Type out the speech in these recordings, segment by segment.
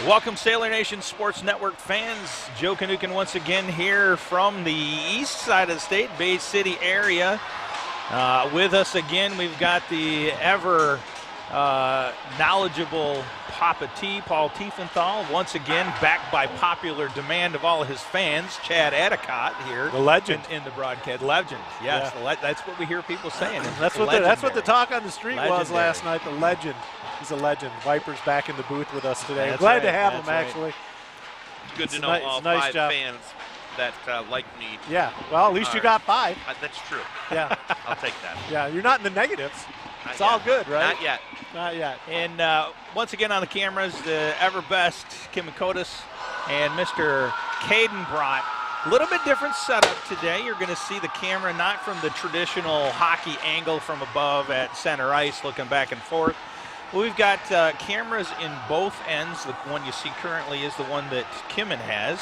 Welcome, Sailor Nation Sports Network fans. Joe Kanukin once again here from the east side of the state, Bay City area. With us again, we've got the ever knowledgeable Papa T, Paul Tiefenthal, once again backed by popular demand of all of his fans, Chad Adicott here. The legend. In the broadcast. Legend, yes. Yeah. That's what we hear people saying. That's what the talk on the street was last night, the legend. He's a legend. Viper's back in the booth with us today. I'm glad to have him, actually. It's good to know all five fans that like me. Yeah, well, at least you got 5. That's true. Yeah. I'll take that. Yeah, you're not in the negatives. It's all good, right? Not yet. Not yet. And once again on the cameras, the ever best Kim Kotis and Mr. Caden Brott. A little bit different setup today. You're going to see the camera not from the traditional hockey angle from above at center ice looking back and forth. We've got cameras in both ends. The one you see currently is the one that Kimmin has.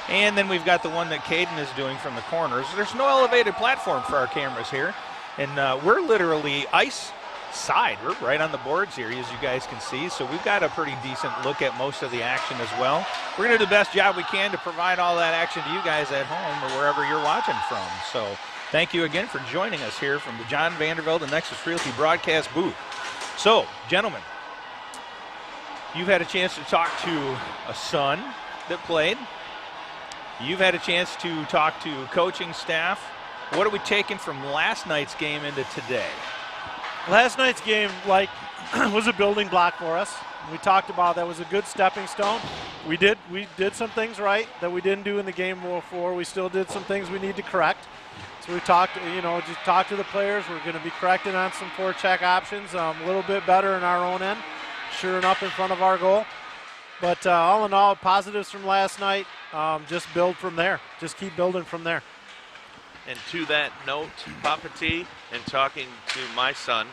And then we've got the one that Caden is doing from the corners. There's no elevated platform for our cameras here. And we're literally ice side. We're right on the boards here, as you guys can see. So we've got a pretty decent look at most of the action as well. We're going to do the best job we can to provide all that action to you guys at home or wherever you're watching from. So thank you again for joining us here from the John Vandervelde and Nexus Realty broadcast booth. So, gentlemen, you've had a chance to talk to a son that played. You've had a chance to talk to coaching staff. What are we taking from last night's game into today? Last night's game, was a building block for us. We talked about that was a good stepping stone. We did some things right that we didn't do in the game before. We still did some things we need to correct. So we talked, just talked to the players. We're going to be correcting on some forecheck options, a little bit better in our own end, shoring up in front of our goal. But all in all, positives from last night, just build from there. Just keep building from there. And to that note, Papa T, and talking to my son,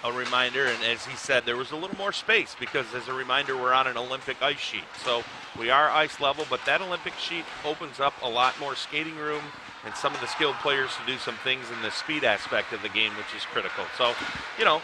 a reminder, and as he said, there was a little more space because, as a reminder, we're on an Olympic ice sheet. So we are ice level, but that Olympic sheet opens up a lot more skating room and some of the skilled players to do some things in the speed aspect of the game, which is critical. So,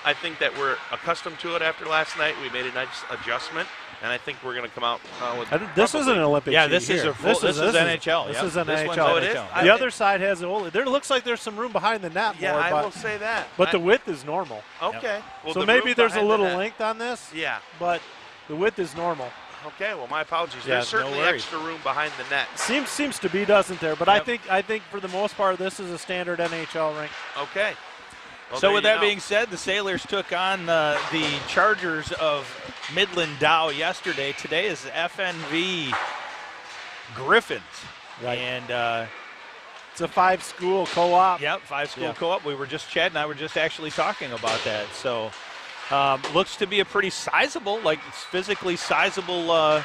I think that we're accustomed to it after last night. We made a nice adjustment, and I think we're going to come out with this is an Olympic sheet. This is NHL. This is an NHL. Oh, it is? The other side has there looks like there's some room behind the net. Yeah, more, I will say that. But the width is normal. Okay. Well, so maybe there's a little length on this. Yeah. But the width is normal. Okay, well, my apologies. There's certainly extra room behind the net. Seems to be, doesn't there? But yep. I think for the most part, this is a standard NHL rink. Okay. Well, so with that being said, the Sailors took on the Chargers of Midland Dow yesterday. Today is FNV Griffins. Right. And it's a 5-school co-op. Yep, 5-school co-op. Chad and I were just actually talking about that. So looks to be a pretty sizable, physically sizable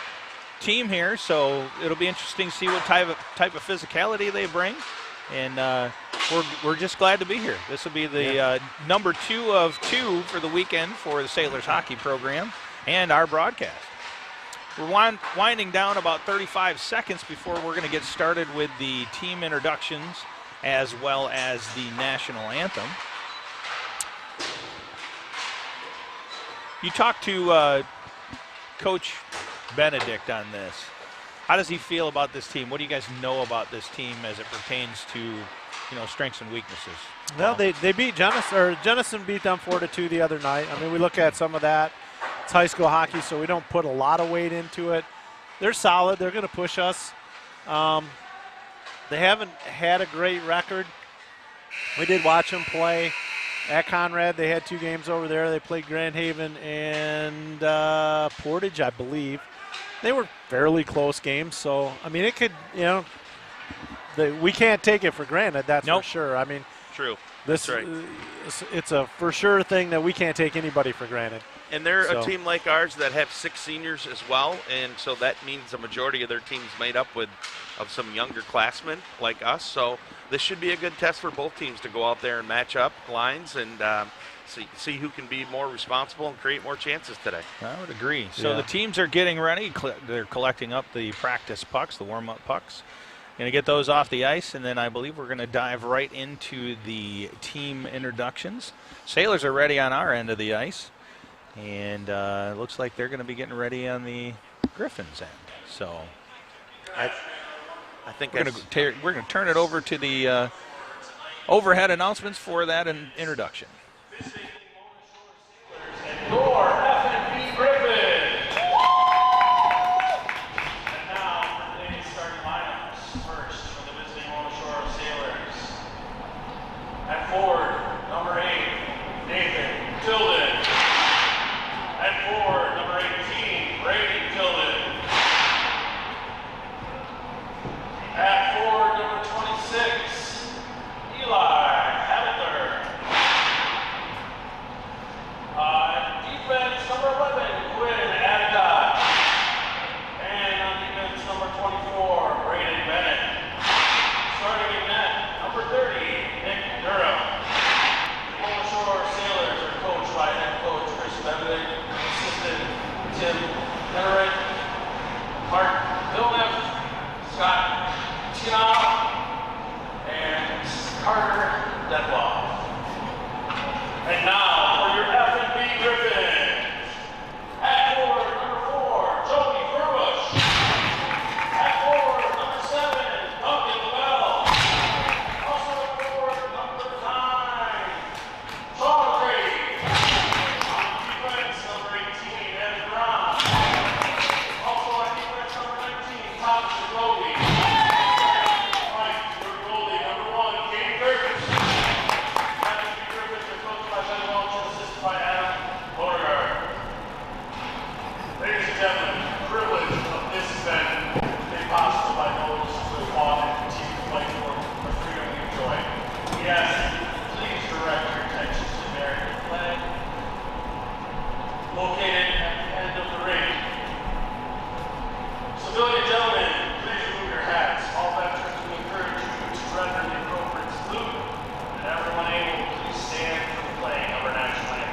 team here. So it'll be interesting to see what type of physicality they bring. And we're just glad to be here. This will be the number 2 of 2 for the weekend for the Sailors hockey program and our broadcast. We're winding down about 35 seconds before we're going to get started with the team introductions as well as the national anthem. You talked to Coach Benedict on this. How does he feel about this team? What do you guys know about this team as it pertains to, strengths and weaknesses? Well, they beat Jenison beat them 4-2 the other night. I mean, we look at some of that. It's high school hockey, so we don't put a lot of weight into it. They're solid. They're going to push us. They haven't had a great record. We did watch them play at Conrad. They had 2 games over there. They played Grand Haven and Portage, I believe. They were fairly close games, so, I mean, it could, we can't take it for granted, that's for sure. I mean, true. That's right. It's a for sure thing that we can't take anybody for granted. And they're a team like ours that have 6 seniors as well, and so that means a majority of their team's made up of some younger classmen like us. So this should be a good test for both teams to go out there and match up lines and see who can be more responsible and create more chances today. I would agree. So the teams are getting ready. They're collecting up the practice pucks, the warm-up pucks. Going to get those off the ice, and then I believe we're going to dive right into the team introductions. Sailors are ready on our end of the ice, and it looks like they're going to be getting ready on the Griffins end. So I think we're going to turn it over to the overhead announcements for that introduction. Your FNV Griffins. And now for today's starting lineups. First, from the visiting Mona Shore Sailors. At forward, number 8, Nathan Tilden. At forward, number 18, Brady Tilden. At forward, number 26, Eli Hadler. Defense, number 11, Quinn Adcock. And on defense, number 24, Braden Bennett. Starting in net, number 30, Nick Durham. The Mona Shore Sailors are coached by head coach Chris Beverly, assistant Tim Henrick, Mark Villeneuve, Scott Tinow, and Carter Detloff. And now for your FNV Griffins. At forward, number 4, Joey Furbush. At forward, number 7, Duncan Lavelle. Also at forward, number 9, Sean Grady. On defense, number 18, Evan Brown. Also on defense, number 19, Thomas Goldie. Right, your goalie, number 1, Katie Curtis. FNV Griffins are coached by Ben Welch and assisted by Adam Beauregard. Ladies and gentlemen, the privilege of this event made possible by those who have fought and continue to fight for the freedom we enjoy. We ask that you please direct your attention to the American flag located at the end of the ring. Civilian gentlemen, please remove your hats. All veterans, we encourage you to render the appropriate salute. And everyone able, please stand for the playing of our national anthem.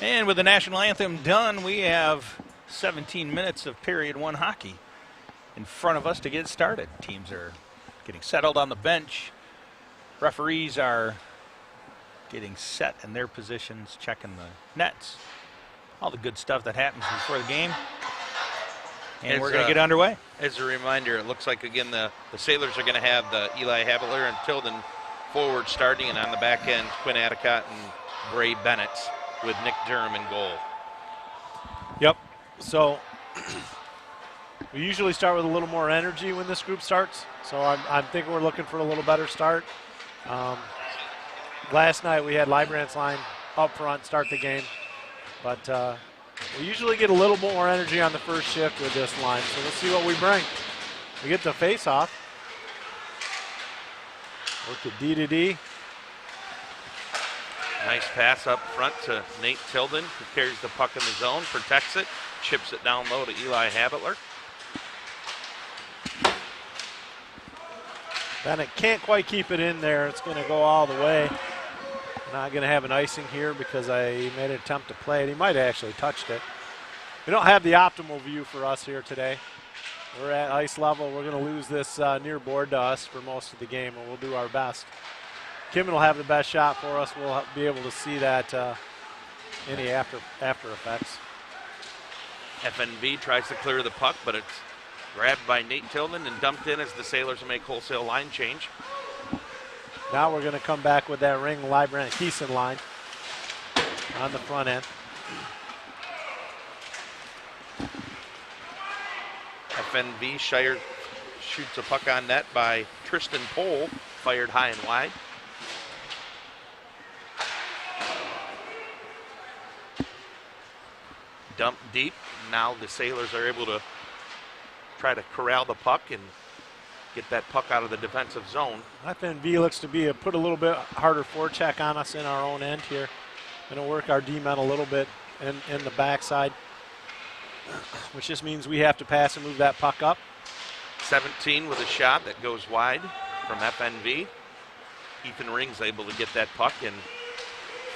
And with the national anthem done, we have 17 minutes of period 1 hockey in front of us to get started. Teams are getting settled on the bench. Referees are getting set in their positions, checking the nets. All the good stuff that happens before the game. And we're going to get underway. As a reminder, it looks like, again, the Sailors are going to have the Eli Habler and Tilden forward starting, and on the back end, Quinn Adicott and Bray Bennett with Nick Durham in goal. Yep. So we usually start with a little more energy when this group starts. So I'm thinking we're looking for a little better start. Last night we had Librandt's line up front start the game, but we usually get a little more energy on the first shift with this line, so we'll see what we bring. We get the face-off. Work the D to D. Nice pass up front to Nate Tilden, who carries the puck in the zone, protects it, chips it down low to Eli Habitler. Bennett can't quite keep it in there. It's going to go all the way. Not going to have an icing here because I made an attempt to play it. He might have actually touched it. We don't have the optimal view for us here today. We're at ice level. We're going to lose this near board to us for most of the game, and we'll do our best. Kimmon will have the best shot for us. We'll be able to see that any after effects. FNV tries to clear the puck, but it's grabbed by Nate Tilden and dumped in as the Sailors make wholesale line change. Now we're going to come back with that ring Librandt-Keeson line on the front end. FNV Shire shoots a puck on net by Tristan Pohl, fired high and wide. Dump deep. Now the Sailors are able to try to corral the puck and get that puck out of the defensive zone. FNV looks to be put a little bit harder forecheck on us in our own end here. Going to work our D-men a little bit in the backside, which just means we have to pass and move that puck up. 17 with a shot that goes wide from FNV. Ethan Ring's able to get that puck and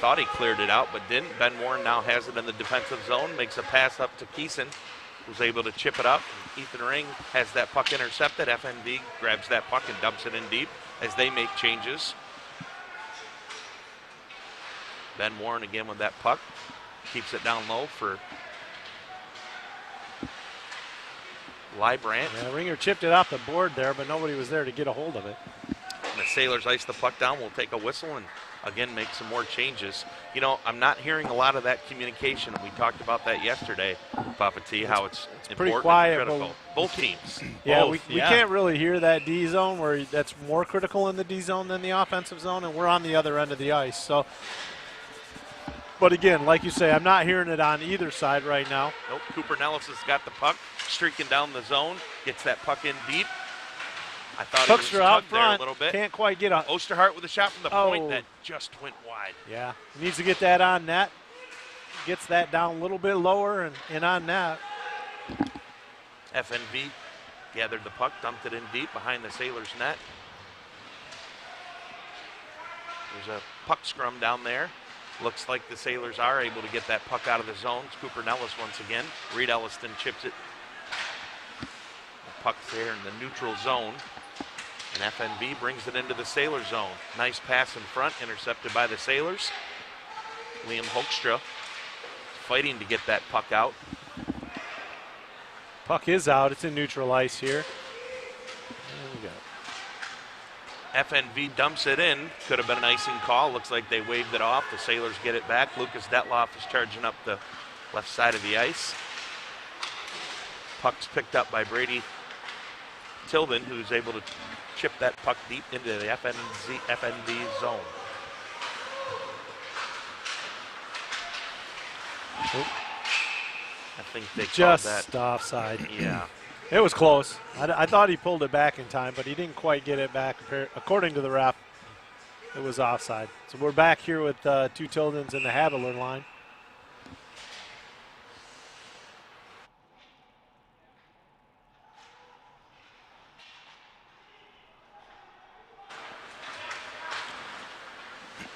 thought he cleared it out, but didn't. Ben Warren now has it in the defensive zone, makes a pass up to Keeson, who's able to chip it up. Ethan Ring has that puck intercepted. FNV grabs that puck and dumps it in deep as they make changes. Ben Warren again with that puck. Keeps it down low for Librandt. Yeah, Ringer chipped it off the board there, but nobody was there to get a hold of it. And the Sailors ice the puck down. We'll take a whistle and again make some more changes. You know, I'm not hearing a lot of that communication. We talked about that yesterday, Papa T, how it's pretty important quiet, and critical. Both teams. Yeah, Both. we can't really hear that D zone where that's more critical in the D zone than the offensive zone, and we're on the other end of the ice. So, but again, like you say, I'm not hearing it on either side right now. Nope. Cooper Nellis has got the puck, streaking down the zone, gets that puck in deep. I thought Hooks he was out tugged there front. a little bit. Can't quite get up. Osterhart with a shot from the point that just went wide. Yeah, he needs to get that on net. Gets that down a little bit lower and on net. FNV gathered the puck, dumped it in deep behind the Sailors' net. There's a puck scrum down there. Looks like the Sailors are able to get that puck out of the zone. It's Cooper Nellis once again. Reed Elliston chips it. The puck's there in the neutral zone. And FNV brings it into the Sailor zone. Nice pass in front, intercepted by the Sailors. Liam Hoekstra fighting to get that puck out. Puck is out. It's in neutral ice here. There we go. FNV dumps it in. Could have been an icing call. Looks like they waved it off. The Sailors get it back. Lucas Detloff is charging up the left side of the ice. Puck's picked up by Brady Tilden, who's able to chip that puck deep into the FNV zone. Oop. I think they Just called that offside. Yeah. It was close. I thought he pulled it back in time, but he didn't quite get it back. According to the ref, it was offside. So we're back here with two Tildens in the Hadler line.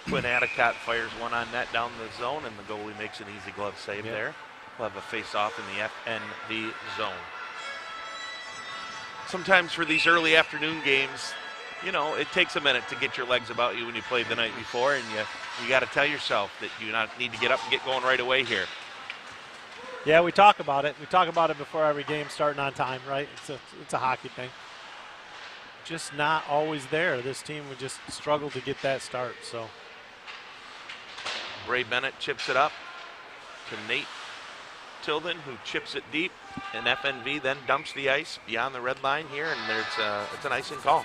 Quinn Adicott fires one on net down the zone, and the goalie makes an easy glove save there. We'll have a face-off in the FNV zone. Sometimes for these early afternoon games, you know, it takes a minute to get your legs about you when you played the night before, and you got to tell yourself that you need to get up and get going right away here. Yeah, we talk about it. We talk about it before every game starting on time, right? It's a hockey thing. Just not always there. This team would just struggle to get that start. So Bray Bennett chips it up to Nate Tilden, who chips it deep, and FNV then dumps the ice beyond the red line here, and it's an icing call.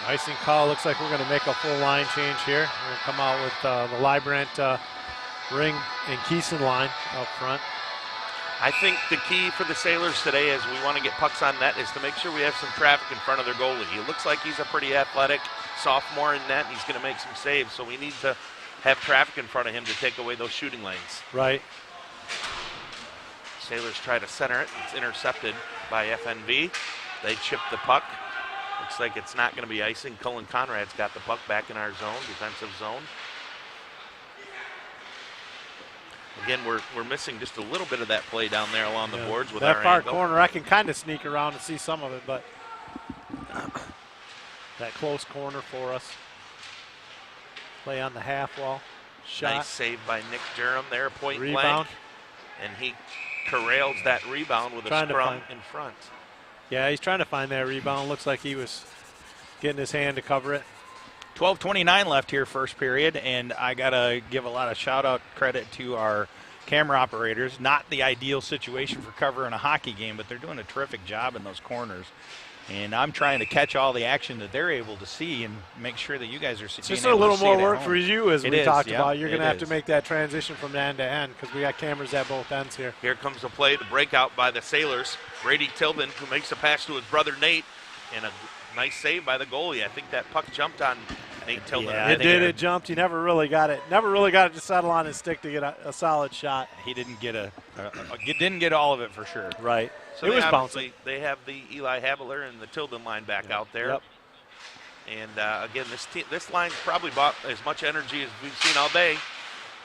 Icing call. Looks like we're going to make a full line change here. We're going to come out with the Librant Ring and Keeson line up front. I think the key for the Sailors today as we want to get pucks on net is to make sure we have some traffic in front of their goalie. He looks like he's a pretty athletic sophomore in net. He's going to make some saves, so we need to have traffic in front of him to take away those shooting lanes. Right. Sailors try to center it. It's intercepted by FNV. They chip the puck. Looks like it's not going to be icing. Cullen Conrad's got the puck back in our zone, defensive zone. Again, we're missing just a little bit of that play down there along the boards with that our far angle. corner. I can kind of sneak around and see some of it, but that close corner for us. Play on the half wall. Shot. Nice save by Nick Durham there, point Rebound. blank. And he corrals that rebound with a scrum in front. Yeah, he's trying to find that rebound. Looks like he was getting his hand to cover it. 12:29 left here, first period, and I got to give a lot of shout-out credit to our camera operators. Not the ideal situation for covering a hockey game, but they're doing a terrific job in those corners. And I'm trying to catch all the action that they're able to see and make sure that you guys are seeing. It's just a little more work for you, as we talked about. You're going to have to is. make that transition from end to end because we got cameras at both ends here. Here comes the play, the breakout by the Sailors. Brady Tilden, who makes a pass to his brother Nate, and a nice save by the goalie. I think that puck jumped on Nate Tilden. Yeah, it did. It jumped. He never really got it. Never really got it to settle on his stick to get a solid shot. He didn't get didn't get all of it for sure. Right. So it was bouncing. They have the Eli Haviler and the Tilden line back out there. Yep. And again, this line probably bought as much energy as we've seen all day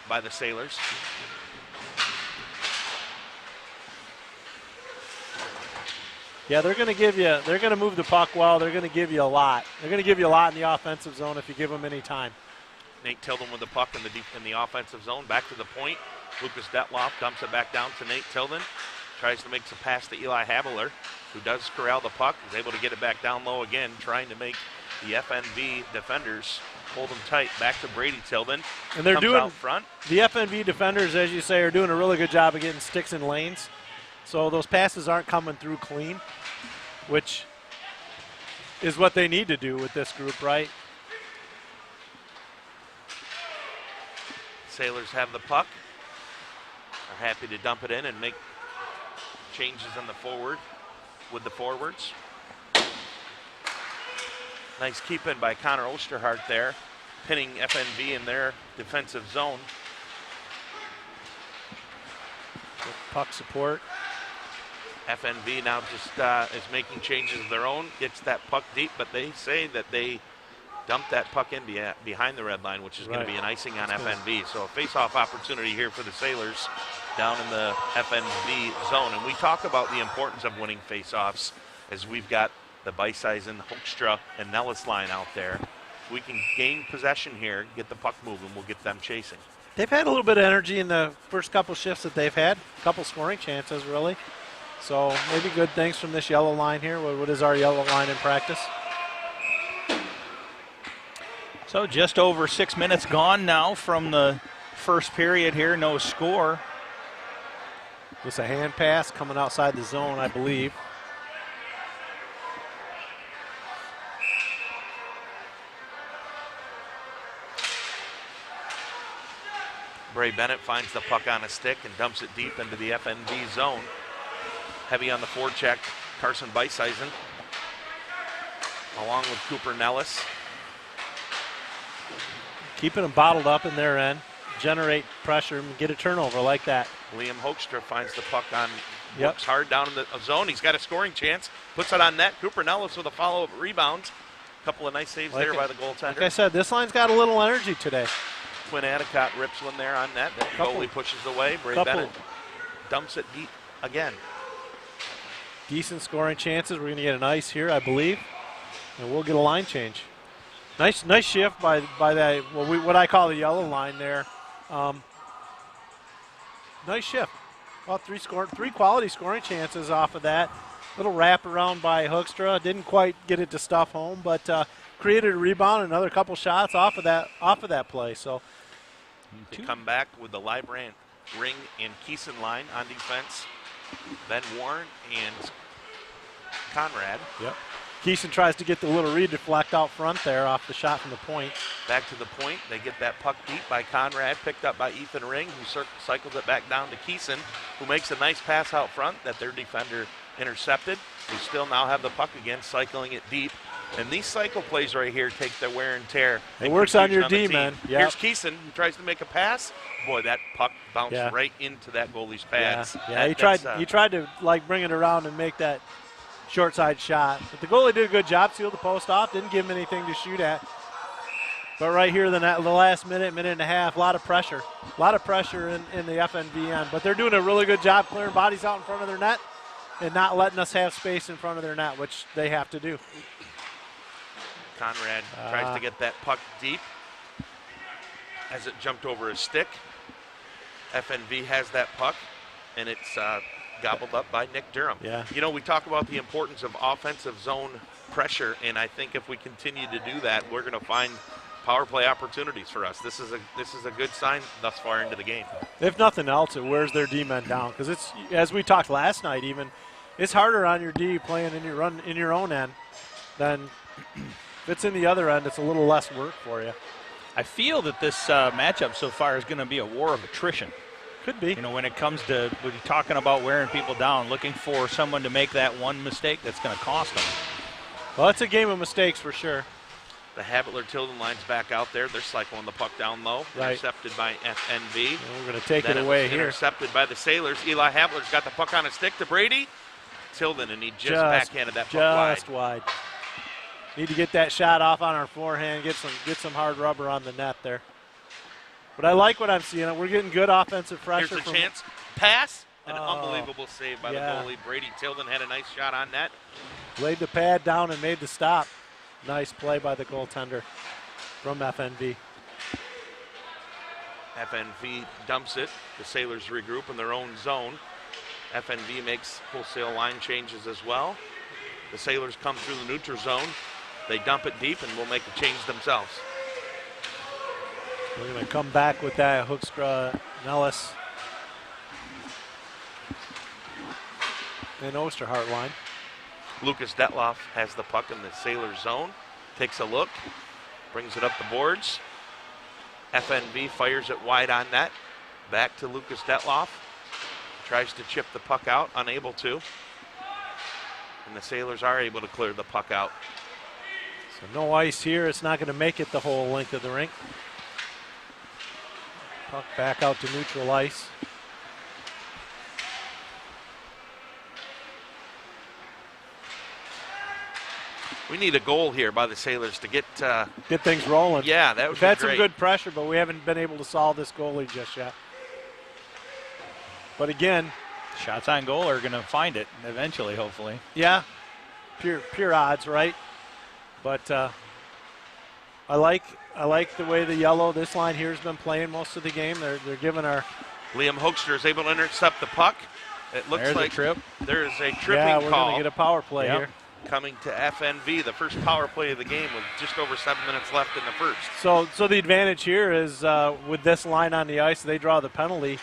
by the Sailors. Yeah, they're going to give you. They're going to move the puck well. They're going to give you a lot. They're going to give you a lot in the offensive zone if you give them any time. Nate Tilden with the puck in the offensive zone, back to the point. Lucas Detloff dumps it back down to Nate Tilden. Tries to make some pass to Eli Haviler, who does corral the puck. Is able to get it back down low again, trying to make the FNV defenders hold them tight. Back to Brady Tilden. And they're doing out front. The FNV defenders, as you say, are doing a really good job of getting sticks in lanes. So those passes aren't coming through clean, which is what they need to do with this group, right? Sailors have the puck. Are happy to dump it in and make changes on the forward with the forwards. Nice keep in by Connor Osterhart there, pinning FNV in their defensive zone. With puck support. FNV now just is making changes of their own, gets that puck deep, but they say that they dumped that puck in behind the red line, which is going to be an icing on FNV. So a face-off opportunity here for the Sailors down in the FNV zone. And we talk about the importance of winning face-offs as we've got the Beiseisen, Hoekstra, and Nellis line out there. If we can gain possession here, get the puck moving, we'll get them chasing. They've had a little bit of energy in the first couple shifts that they've had. A couple scoring chances, really. So maybe good things from this yellow line here. What is our yellow line in practice? So just over 6 minutes gone now from the first period here. No score. It's a hand pass coming outside the zone, I believe. Bray Bennett finds the puck on a stick and dumps it deep into the FNV zone. Heavy on the forecheck, Carson Beiseisen, along with Cooper Nellis. Keeping them bottled up in their end, generate pressure, and get a turnover like that. Liam Hoekstra finds the puck on, works hard down in the zone. He's got a scoring chance, puts it on net. Cooper Nellis with a follow-up rebound. A couple of nice saves there by the goaltender. Like I said, this line's got a little energy today. Quinn Adicott rips one there on net. The goalie pushes away. Bray Bennett dumps it deep again. Decent scoring chances. We're going to get an ice here, I believe, and we'll get a line change. Nice shift by that, what I call the yellow line there. Nice shift. Well, three quality scoring chances off of that. Little wrap around by Hoekstra. Didn't quite get it to stuff home, but created a rebound and another couple shots off of that play. So they come back with the Librant, Ring, and Keeson line on defense. Ben Warren and Conrad. Yep. Keeson tries to get the little read deflect out front there off the shot from the point. Back to the point. They get that puck deep by Conrad, picked up by Ethan Ring, who cycles it back down to Keeson, who makes a nice pass out front that their defender intercepted. We still now have the puck again, cycling it deep. And these cycle plays right here take the wear and tear. It works on your D, man. Yep. Here's Keeson, who tries to make a pass. Boy, that puck bounced right into that goalie's pads. Yeah, he tried to like bring it around and make that short side shot. But the goalie did a good job, sealed the post off, didn't give him anything to shoot at. But right here, the last minute and a half, a lot of pressure. A lot of pressure in the FNV end. But they're doing a really good job clearing bodies out in front of their net and not letting us have space in front of their net, which they have to do. Conrad tries to get that puck deep as it jumped over his stick. FNV has that puck, and it's gobbled up by Nick Durham. Yeah. You know, we talk about the importance of offensive zone pressure, and I think if we continue to do that, we're going to find power play opportunities for us. This is a good sign thus far into the game. If nothing else, it wears their D-men down because it's, as we talked last night even, it's harder on your D playing in your own end than if it's in the other end, it's a little less work for you. I feel that this matchup so far is going to be a war of attrition. Could be. You know, when it comes to when you're talking about wearing people down, looking for someone to make that one mistake that's going to cost them. Well, it's a game of mistakes for sure. The Habitler-Tilden line's back out there. They're cycling the puck down low. Right. Intercepted by FNV. And we're going to take it away here. Intercepted by the Sailors. Eli Habitler's got the puck on his stick to Brady Tilden, and he just backhanded that puck wide. Just wide. Need to get that shot off on our forehand, get some hard rubber on the net there. But I like what I'm seeing. We're getting good offensive pressure. Here's a chance. Pass. An unbelievable save by the goalie. Brady Tilden had a nice shot on net. Laid the pad down and made the stop. Nice play by the goaltender from FNV. FNV dumps it. The Sailors regroup in their own zone. FNV makes wholesale line changes as well. The Sailors come through the neutral zone. They dump it deep and will make a change themselves. We're going to come back with that Hoekstra, Nellis, and Osterhart line. Lucas Detloff has the puck in the Sailors zone. Takes a look. Brings it up the boards. FNV fires it wide on net. Back to Lucas Detloff. Tries to chip the puck out. Unable to. And the Sailors are able to clear the puck out. So no ice here. It's not going to make it the whole length of the rink. Puck back out to neutral ice. We need a goal here by the Sailors to get things rolling. Yeah, that would We've be had great. some good pressure, but we haven't been able to solve this goalie just yet. But again, shots on goal are going to find it eventually, hopefully. Yeah, pure odds, right? But I like the way the yellow, this line here has been playing most of the game. They're giving our Liam Hoekstra is able to intercept the puck. It looks There's like a trip. There is a tripping Yeah, we're call going to get a power play here. Coming to FNV, the first power play of the game with just over 7 minutes left in the first. So the advantage here is with this line on the ice, they draw the penalty.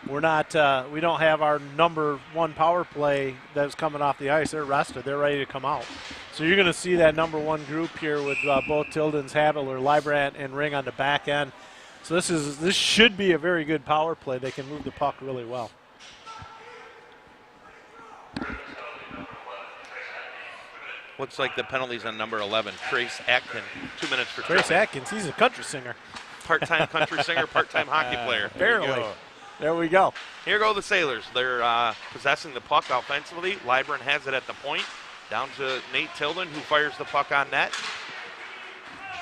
We're not. We don't have our number one power play that's coming off the ice. They're rested. They're ready to come out. So you're going to see that number one group here with both Tilden's, Habitler, Librant, and Ring on the back end. So this should be a very good power play. They can move the puck really well. Looks like the penalties on number 11, Trace Atkin. 2 minutes for Trace tripping. Atkins. He's a country singer. Part-time country singer, part-time hockey player. Barely. There we go. Here go the Sailors. They're possessing the puck offensively. Librant has it at the point. Down to Nate Tilden, who fires the puck on net.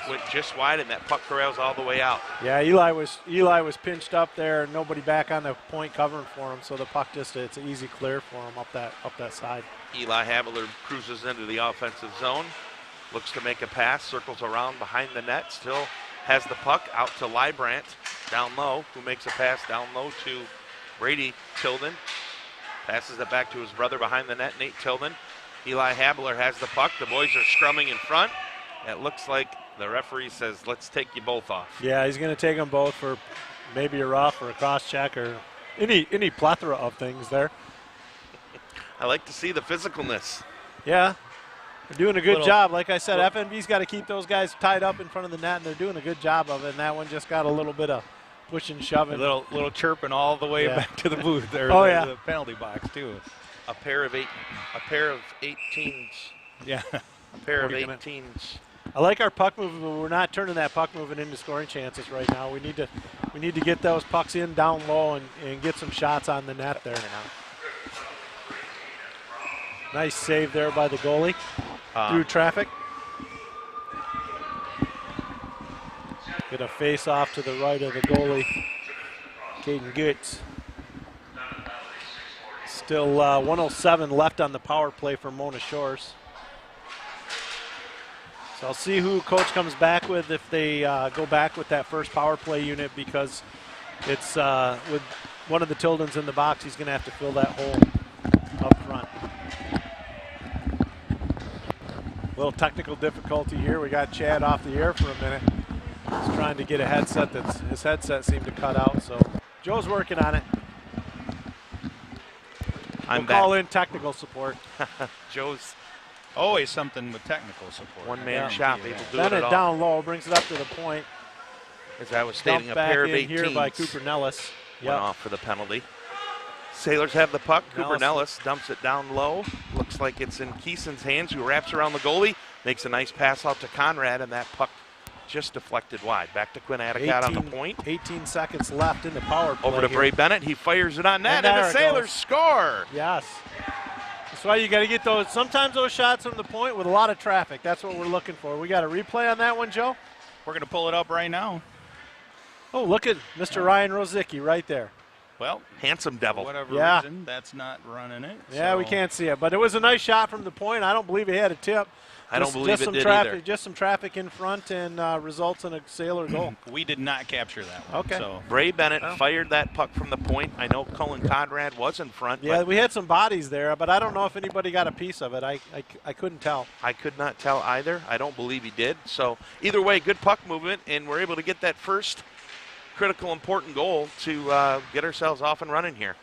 Went just wide, and that puck corrals all the way out. Yeah, Eli was pinched up there. Nobody back on the point covering for him, so the puck it's an easy clear for him up that side. Eli Habitler cruises into the offensive zone. Looks to make a pass. Circles around behind the net. Still has the puck out to Librant down low, who makes a pass down low to Brady Tilden. Passes it back to his brother behind the net, Nate Tilden. Eli Habitler has the puck. The boys are scrumming in front. It looks like the referee says, let's take you both off. Yeah, he's going to take them both for maybe a rough or a cross check or any plethora of things there. I like to see the physicalness. Yeah. They're doing a good job. Like I said, FNV's got to keep those guys tied up in front of the net, and they're doing a good job of it. And that one just got a little bit of push and shoving. A little chirping all the way back to the booth there. The penalty box too. A pair of 18s. Yeah. A pair of 18s. I like our puck movement, but we're not turning that puck movement into scoring chances right now. We need to get those pucks in down low and get some shots on the net there now. Nice save there by the goalie through traffic. Get a face off to the right of the goalie, Caden Goetz. Still 107 left on the power play for Mona Shores. So I'll see who coach comes back with if they go back with that first power play unit, because it's with one of the Tildens in the box, he's going to have to fill that hole up front. Little technical difficulty here. We got Chad off the air for a minute. He's trying to get a headset his headset seemed to cut out, so Joe's working on it. We'll call in technical support. Joe's always something with technical support. One-man shop, able to do Bennett it all. down low, brings it up to the point. As I was stating, a pair of 18s here by Cooper Nellis. Went off for the penalty. Sailors have the puck. Cooper Nellis dumps it down low. Looks like it's in Keeson's hands, who wraps around the goalie, makes a nice pass out to Conrad, and that puck just deflected wide. Back to Quinn Atticott on the point. 18 seconds left in the power play. Over to Bray Bennett. He fires it on net, and the Sailors score. Yes. That's why you got to get those, sometimes those shots from the point with a lot of traffic. That's what we're looking for. We got a replay on that one, Joe? We're going to pull it up right now. Oh, look at Mr. Ryan Rozicki right there. Well, handsome devil. For whatever reason, that's not running it. Yeah, so. We can't see it, but it was a nice shot from the point. I don't believe he had a tip. I don't believe it did either. Just some traffic in front and results in a Sailor goal. We did not capture that one. Okay. So. Bray Bennett fired that puck from the point. I know Cullen Conrad was in front. Yeah, we had some bodies there, but I don't know if anybody got a piece of it. I couldn't tell. I could not tell either. I don't believe he did. So either way, good puck movement, and we're able to get that first critical, important goal to get ourselves off and running here.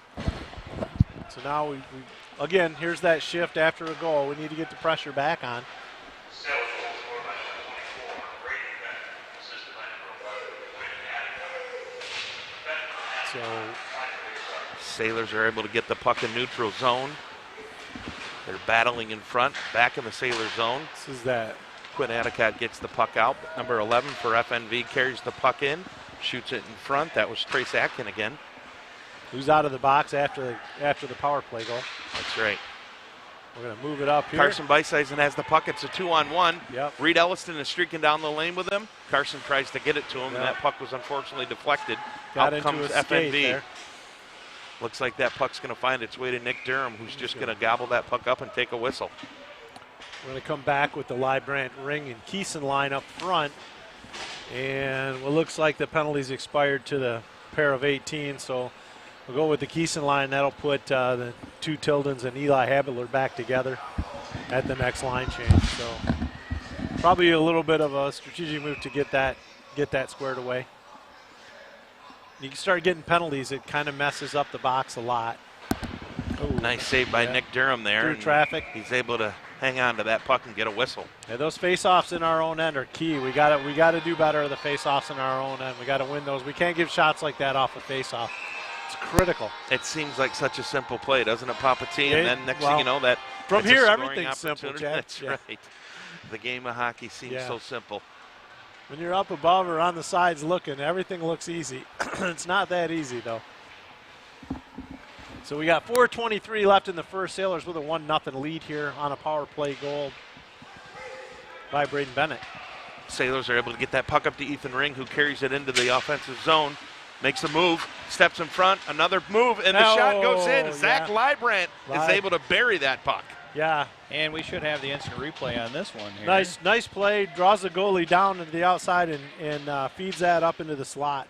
So now we again, here's that shift after a goal. We need to get the pressure back on. So Sailors are able to get the puck in neutral zone. They're battling in front, back in the Sailor zone. This is that. Quinn Atticott gets the puck out. Number 11 for FNV carries the puck in, shoots it in front. That was Trace Atkin again. Who's out of the box after the power play goal. That's right. We're going to move it up here. Carson Beiseisen has the puck. It's a 2-on-1. Yep. Reed Elliston is streaking down the lane with him. Carson tries to get it to him, and that puck was unfortunately deflected. Got out comes FNV. There. Looks like that puck's going to find its way to Nick Durham, who's just going to gobble that puck up and take a whistle. We're going to come back with the Librant, Ring, and Keeson line up front. And what looks like the penalty's expired to the pair of 18, so we'll go with the Keeson line. That'll put the two Tildens and Eli Habitler back together at the next line change. So probably a little bit of a strategic move to get that squared away. You can start getting penalties, it kind of messes up the box a lot. Ooh, nice save by Nick Durham there. Through traffic. He's able to hang on to that puck and get a whistle. Yeah, those face-offs in our own end are key. We got to do better at the face-offs in our own end. We got to win those. We can't give shots like that off a face-off. It's critical. It seems like such a simple play, doesn't it, Papa T? And then next thing you know, that from here everything's simple, Chad. That's right. The game of hockey seems so simple. When you're up above or on the sides looking, everything looks easy. It's not that easy, though. So we got 4:23 left in the first. Sailors with a 1-0 lead here on a power play goal by Braden Bennett. Sailors are able to get that puck up to Ethan Ring, who carries it into the offensive zone, makes a move, steps in front, another move, and the shot goes in. Zach Librant is able to bury that puck. Yeah. And we should have the instant replay on this one here. Nice play. Draws the goalie down to the outside and feeds that up into the slot.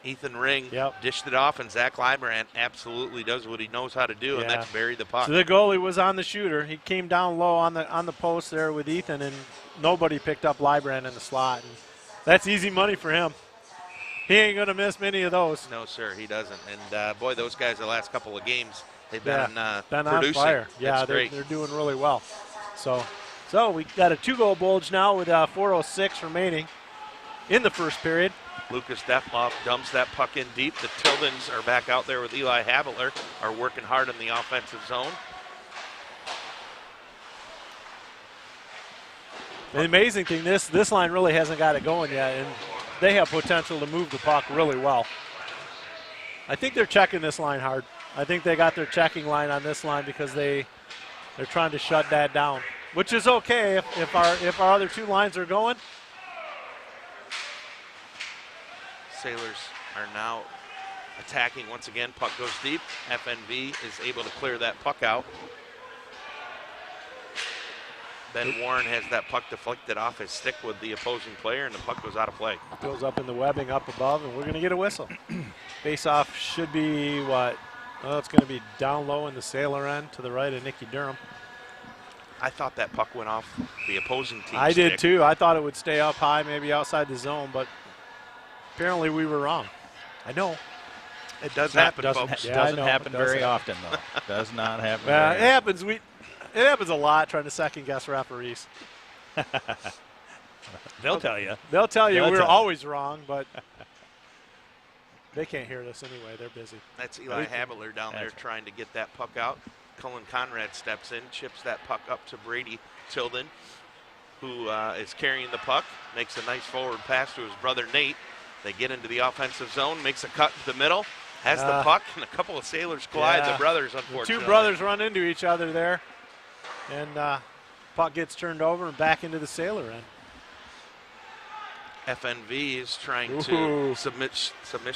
Ethan Ring dished it off, and Zach Librant absolutely does what he knows how to do, and that's bury the puck. So the goalie was on the shooter. He came down low on the post there with Ethan, and nobody picked up Librant in the slot. And that's easy money for him. He ain't going to miss many of those. No, sir, he doesn't. And, boy, those guys the last couple of games, they've been been producing. on fire. Yeah, they're doing really well. So So we got a 2-goal bulge now with 4:06 remaining in the first period. Lucas Defloff dumps that puck in deep. The Tildens are back out there with Eli Havitler, are working hard in the offensive zone. The amazing thing, this line really hasn't got it going yet, and they have potential to move the puck really well. I think they're checking this line hard. I think they got their checking line on this line because they're trying to shut that down, which is okay if our other two lines are going. Sailors are now attacking once again. Puck goes deep. FNV is able to clear that puck out. Ben Warren has that puck deflected off his stick with the opposing player, and the puck goes out of play. Goes up in the webbing up above, and we're going to get a whistle. Face-off should be what? Well, it's going to be down low in the Sailor end to the right of Nicky Durham. I thought that puck went off the opposing team's I stick. did too. I thought it would stay up high, maybe outside the zone, but apparently we were wrong. I know. It does happen, doesn't folks. ha- Yeah, I doesn't know, happen it does very happen. often, though. Does not happen. It very happens. It happens a lot trying to second-guess referees. They'll tell you. They'll tell you They'll we're tell you. always wrong, but they can't hear this anyway. They're busy. That's Eli Havitler down there trying to get that puck out. Cullen Conrad steps in, chips that puck up to Brady Tilden, who is carrying the puck, makes a nice forward pass to his brother Nate. They get into the offensive zone, makes a cut to the middle, has the puck, and a couple of Sailors collide. Yeah. The brothers, The unfortunately. two brothers run into each other there, and puck gets turned over and back into the Sailor end. FNV is trying Ooh. to submit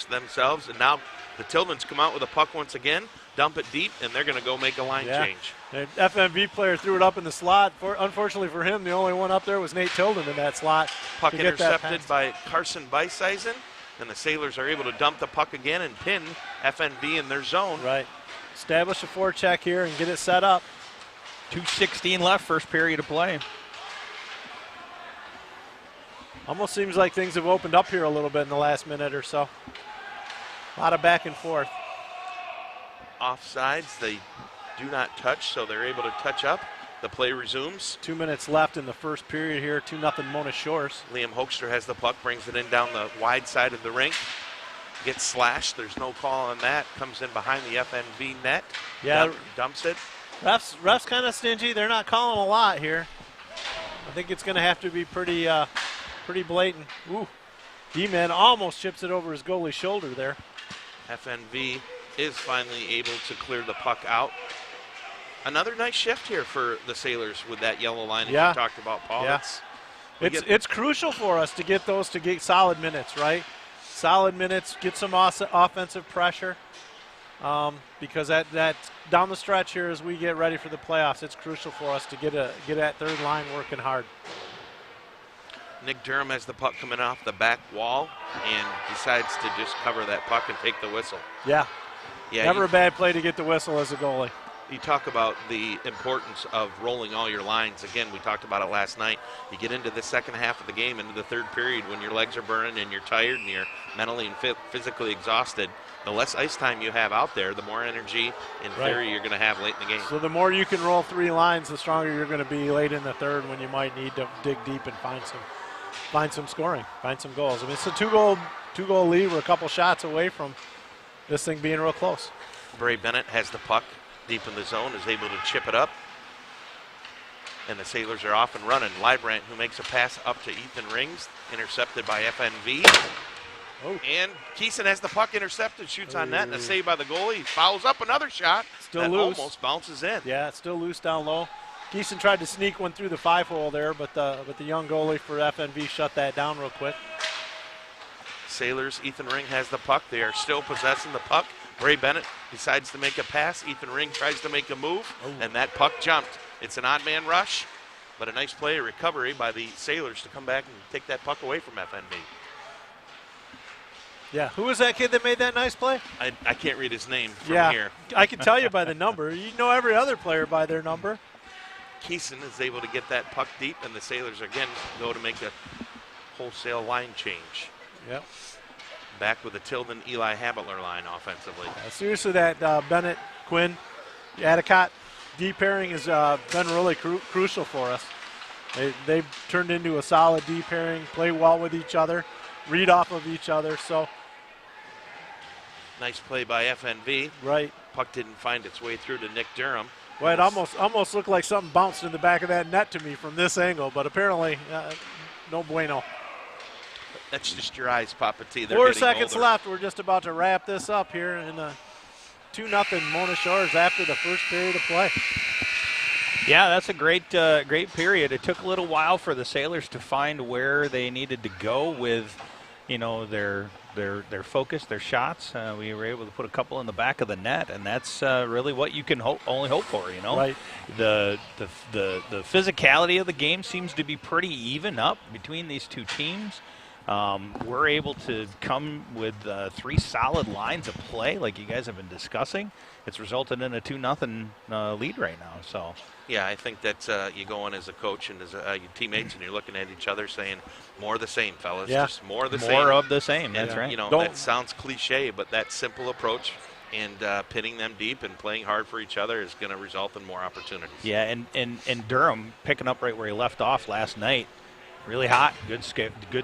themselves, and now the Tildens come out with a puck once again, dump it deep, and they're going to go make a line change. The FNV player threw it up in the slot. Unfortunately for him, the only one up there was Nate Tilden in that slot. Puck to get that intercepted pass. by Carson Beiseisen, and the Sailors are able to dump the puck again and pin FNV in their zone. Right. Establish a forecheck here and get it set up. 2:16 left, first period of play. Almost seems like things have opened up here a little bit in the last minute or so. A lot of back and forth. Offsides, they do not touch, so they're able to touch up. The play resumes. 2 minutes left in the first period here. 2-0 Mona Shores. Liam Hoekstra has the puck, brings it in down the wide side of the rink. Gets slashed. There's no call on that. Comes in behind the FNV net. Yeah. Dumps it. Refs kind of stingy. They're not calling a lot here. I think it's going to have to be pretty blatant. Ooh. D-Man almost chips it over his goalie's shoulder there. FNV is finally able to clear the puck out. Another nice shift here for the Sailors with that yellow line that you talked about, Paul. Yeah. It's crucial for us to get those to get solid minutes, right? Solid minutes, get some offensive pressure. Because that down the stretch here as we get ready for the playoffs, it's crucial for us to get that third line working hard. Nick Durham has the puck coming off the back wall and decides to just cover that puck and take the whistle. Yeah. Never you, a bad play to get the whistle as a goalie. You talk about the importance of rolling all your lines. Again, we talked about it last night. You get into the second half of the game, into the third period, when your legs are burning and you're tired and you're mentally and physically exhausted, the less ice time you have out there, the more energy, in theory, you're going to have late in the game. So the more you can roll three lines, the stronger you're going to be late in the third when you might need to dig deep and find some scoring, find some goals. I mean, it's a two-goal lead. We're a couple shots away from this thing being real close. Bray Bennett has the puck deep in the zone, is able to chip it up. And the Sailors are off and running. Librant, who makes a pass up to Ethan Rings, intercepted by FNV. Oh. And Keeson has the puck intercepted, shoots on net, and a save by the goalie. He fouls up another shot. Still that loose. Almost bounces in. Yeah, it's still loose down low. Keeson tried to sneak one through the 5-hole there, but the young goalie for FNV shut that down real quick. Sailors, Ethan Ring has the puck. They are still possessing the puck. Bray Bennett decides to make a pass. Ethan Ring tries to make a move, and that puck jumped. It's an odd man rush, but a nice play, recovery by the Sailors to come back and take that puck away from FNV. Yeah, who was that kid that made that nice play? I can't read his name from here. I can tell you by the number. You know every other player by their number. Keeson is able to get that puck deep, and the Sailors again go to make a wholesale line change. Yep. Back with the Tilden Eli Havitler line offensively. Seriously, that Bennett, Quinn, Adicott deep pairing has been really crucial for us. They've turned into a solid D pairing, play well with each other, read off of each other. So Nice play by FNV. right. Puck didn't find its way through to Nick Durham. Well, it almost looked like something bounced in the back of that net to me from this angle, but apparently no bueno. That's just your eyes, Papa T. They're 4 getting seconds older. left. We're just about to wrap this up here in 2-0 Mona Shores after the first period of play. Yeah, that's a great period. It took a little while for the Sailors to find where they needed to go with, their focus, their shots. We were able to put a couple in the back of the net, and that's really what you can only hope for. Right. The physicality of the game seems to be pretty even up between these two teams. We're able to come with 3 solid lines of play, like you guys have been discussing. It's resulted in a 2-0 lead right now. So. Yeah, I think that you go in as a coach and as your teammates, and you're looking at each other saying, more of the same, fellas. Yeah. Just more of the same. More of the same, that's And, right. That sounds cliche, but that simple approach and pitting them deep and playing hard for each other is going to result in more opportunities. Yeah, and Durham picking up right where he left off last night. Really hot, good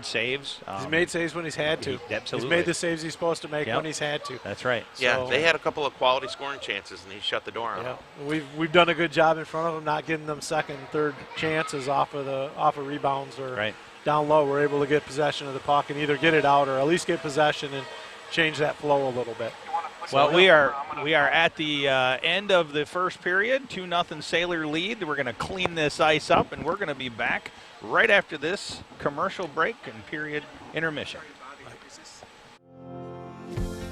saves. He's made saves when he's had to. Absolutely. He's made the saves he's supposed to make when he's had to. That's right. Yeah, So- they had a couple of quality scoring chances, and he shut the door on them. Yeah, we've done a good job in front of them, not getting them second, third chances off of rebounds or down low. We're able to get possession of the puck and either get it out or at least get possession and change that flow a little bit. Well, we are at the end of the first period, 2-0 Sailor lead. We're going to clean this ice up, and we're going to be back right after this commercial break and period intermission.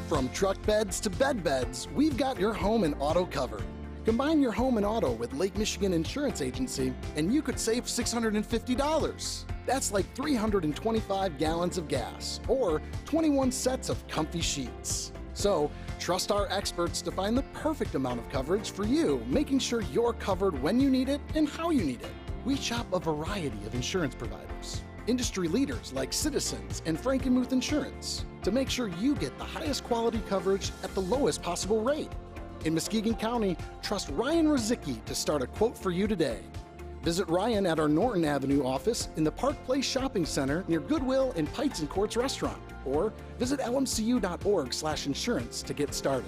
From truck beds to bed beds, we've got your home and auto covered. Combine your home and auto with Lake Michigan Insurance Agency, and you could save $650. That's like 325 gallons of gas or 21 sets of comfy sheets. So, trust our experts to find the perfect amount of coverage for you, making sure you're covered when you need it and how you need it. We shop a variety of insurance providers, industry leaders like Citizens and Frankenmuth Insurance, to make sure you get the highest quality coverage at the lowest possible rate. In Muskegon County, trust Ryan Rozicki to start a quote for you today. Visit Ryan at our Norton Avenue office in the Park Place Shopping Center near Goodwill and Pites and Courts Restaurant, or visit lmcu.org/insurance to get started.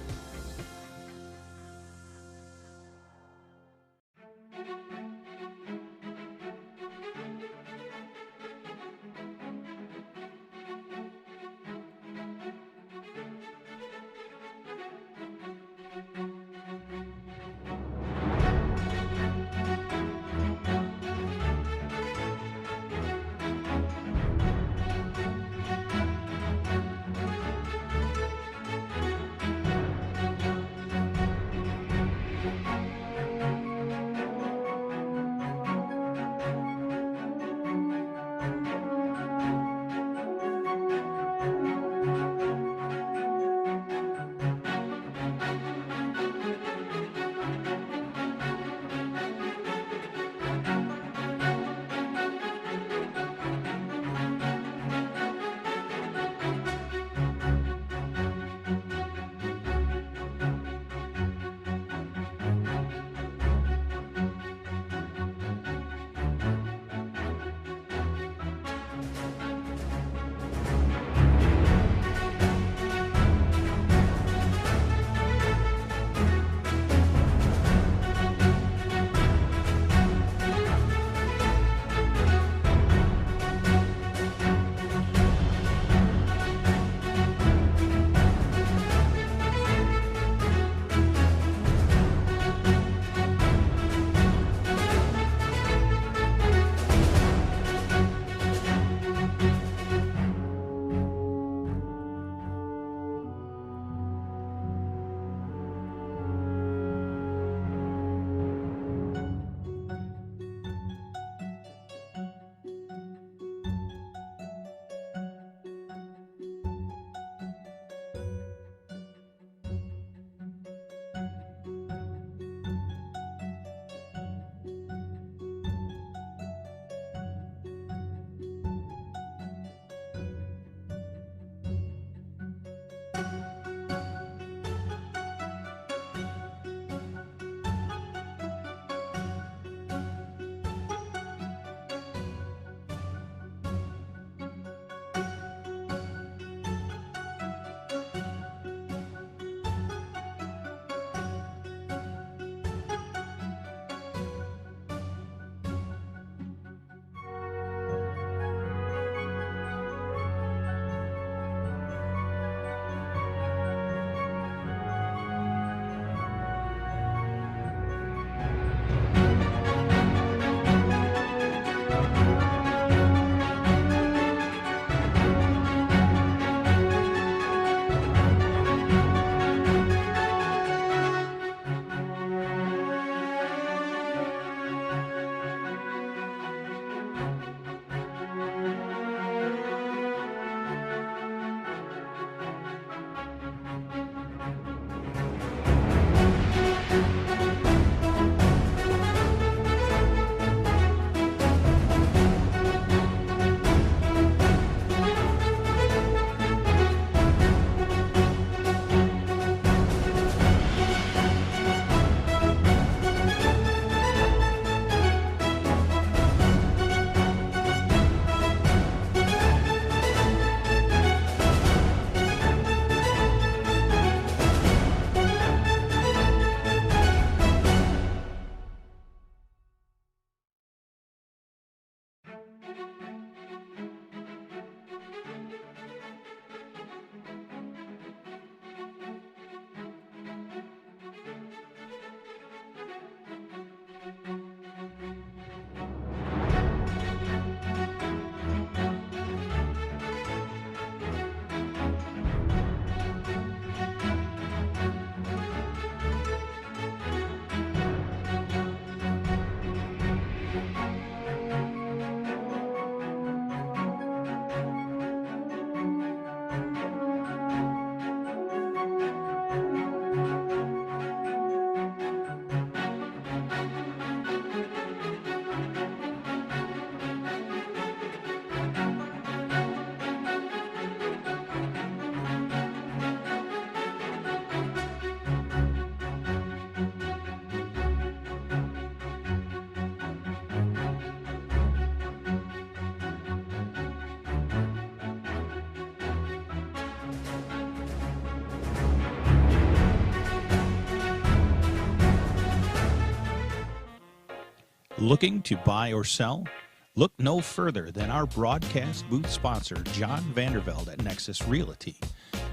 Looking to buy or sell? Look no further than our broadcast booth sponsor, John Vandervelde at Nexus Realty.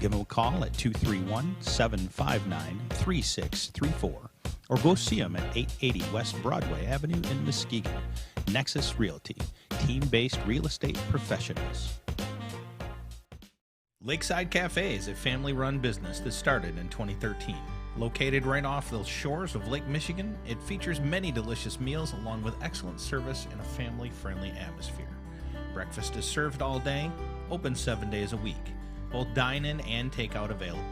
Give him a call at 231-759-3634 or go see him at 880 West Broadway Avenue in Muskegon. Nexus Realty, team-based real estate professionals. Lakeside Cafe is a family-run business that started in 2013. Located right off the shores of Lake Michigan, it features many delicious meals along with excellent service in a family-friendly atmosphere. Breakfast is served all day, open 7 days a week. Both dine-in and takeout available.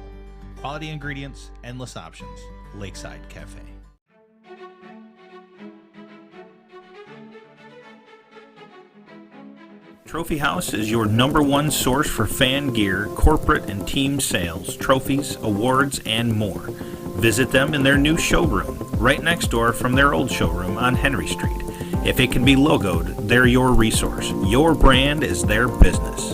Quality ingredients, endless options. Lakeside Cafe. Trophy House is your #1 source for fan gear, corporate and team sales, trophies, awards, and more. Visit them in their new showroom, right next door from their old showroom on Henry Street. If it can be logoed, they're your resource. Your brand is their business.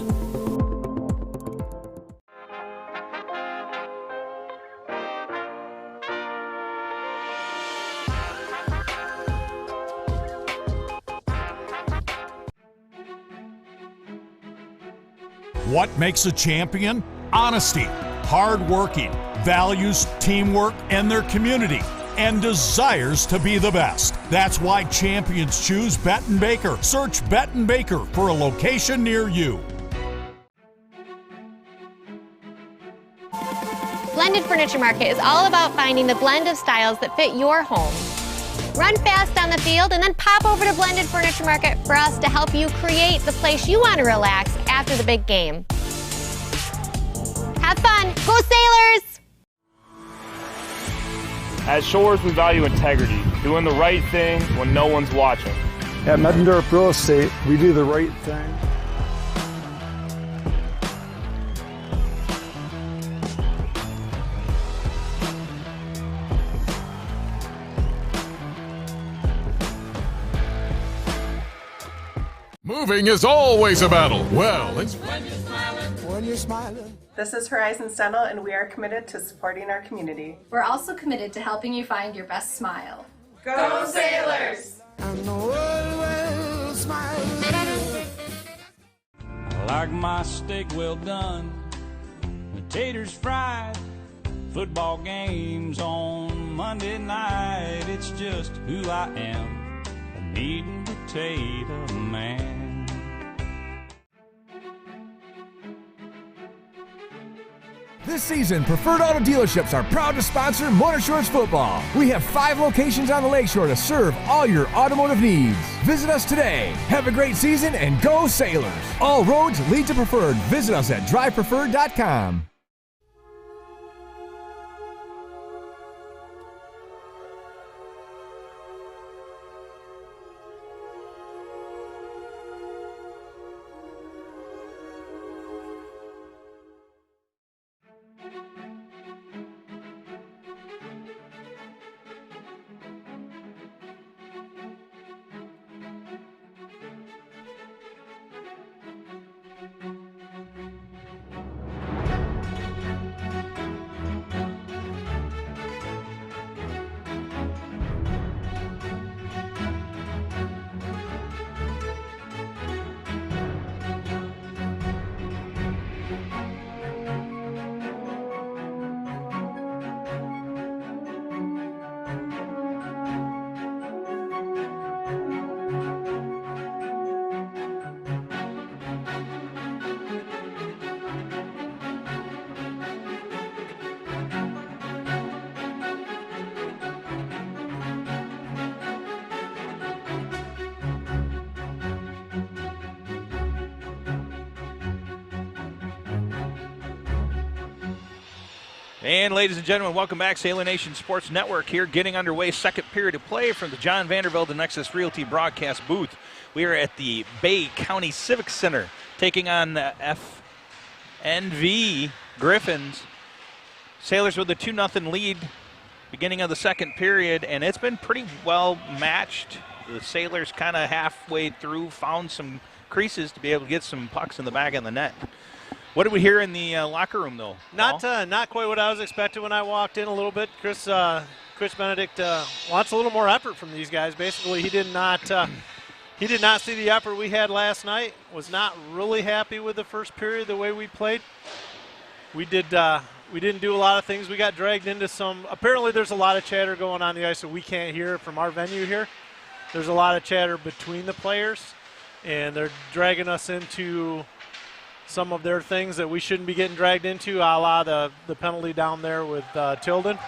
What makes a champion? Honesty, hard working, values teamwork and their community, and desires to be the best. That's why champions choose Benton Baker. Search Benton Baker for a location near you. Blended Furniture Market is all about finding the blend of styles that fit your home. Run fast on the field and then pop over to Blended Furniture Market for us to help you create the place you want to relax after the big game. Have fun! Go Sailors! At Shores, we value integrity, doing the right thing when no one's watching. At Mettendorf Real Estate, we do the right thing. Moving is always a battle. Well, it's when you're smiling. This is Horizons Dental, and we are committed to supporting our community. We're also committed to helping you find your best smile. Go Sailors! And the world will smile. I like my steak well done, the taters fried, football games on Monday night. It's just who I am, a meat and potato man. This season, Preferred Auto Dealerships are proud to sponsor Motorshorts football. We have 5 locations on the lakeshore to serve all your automotive needs. Visit us today. Have a great season and go Sailors. All roads lead to Preferred. Visit us at drivepreferred.com. And ladies and gentlemen, welcome back. Sailor Nation Sports Network here, getting underway. Second period of play from the John Vandervelde and Nexus Realty broadcast booth. We are at the Bay County Civic Center taking on the FNV Griffins. Sailors with a 2-0 lead beginning of the second period, and it's been pretty well matched. The Sailors kind of halfway through found some creases to be able to get some pucks in the back of the net. What did we hear in the locker room, though? Not quite what I was expecting when I walked in a little bit. Chris Coach Benedict wants a little more effort from these guys. Basically, he did not see the effort we had last night. Was not really happy with the first period, the way we played. We didn't do a lot of things. We got dragged into some. Apparently, there's a lot of chatter going on the ice that we can't hear from our venue here. There's a lot of chatter between the players, and they're dragging us into some of their things that we shouldn't be getting dragged into, a la the penalty down there with Tilden.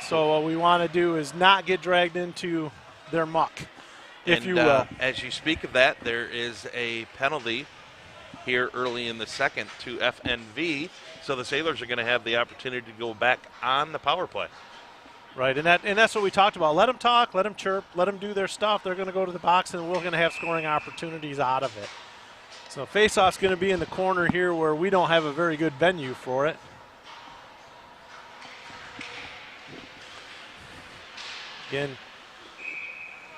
So what we want to do is not get dragged into their muck, if you will. As you speak of that, there is a penalty here early in the second to FNV, so the Sailors are going to have the opportunity to go back on the power play. Right, and that's what we talked about. Let them talk, let them chirp, let them do their stuff. They're going to go to the box, and we're going to have scoring opportunities out of it. So face-off's going to be in the corner here where we don't have a very good venue for it. Again,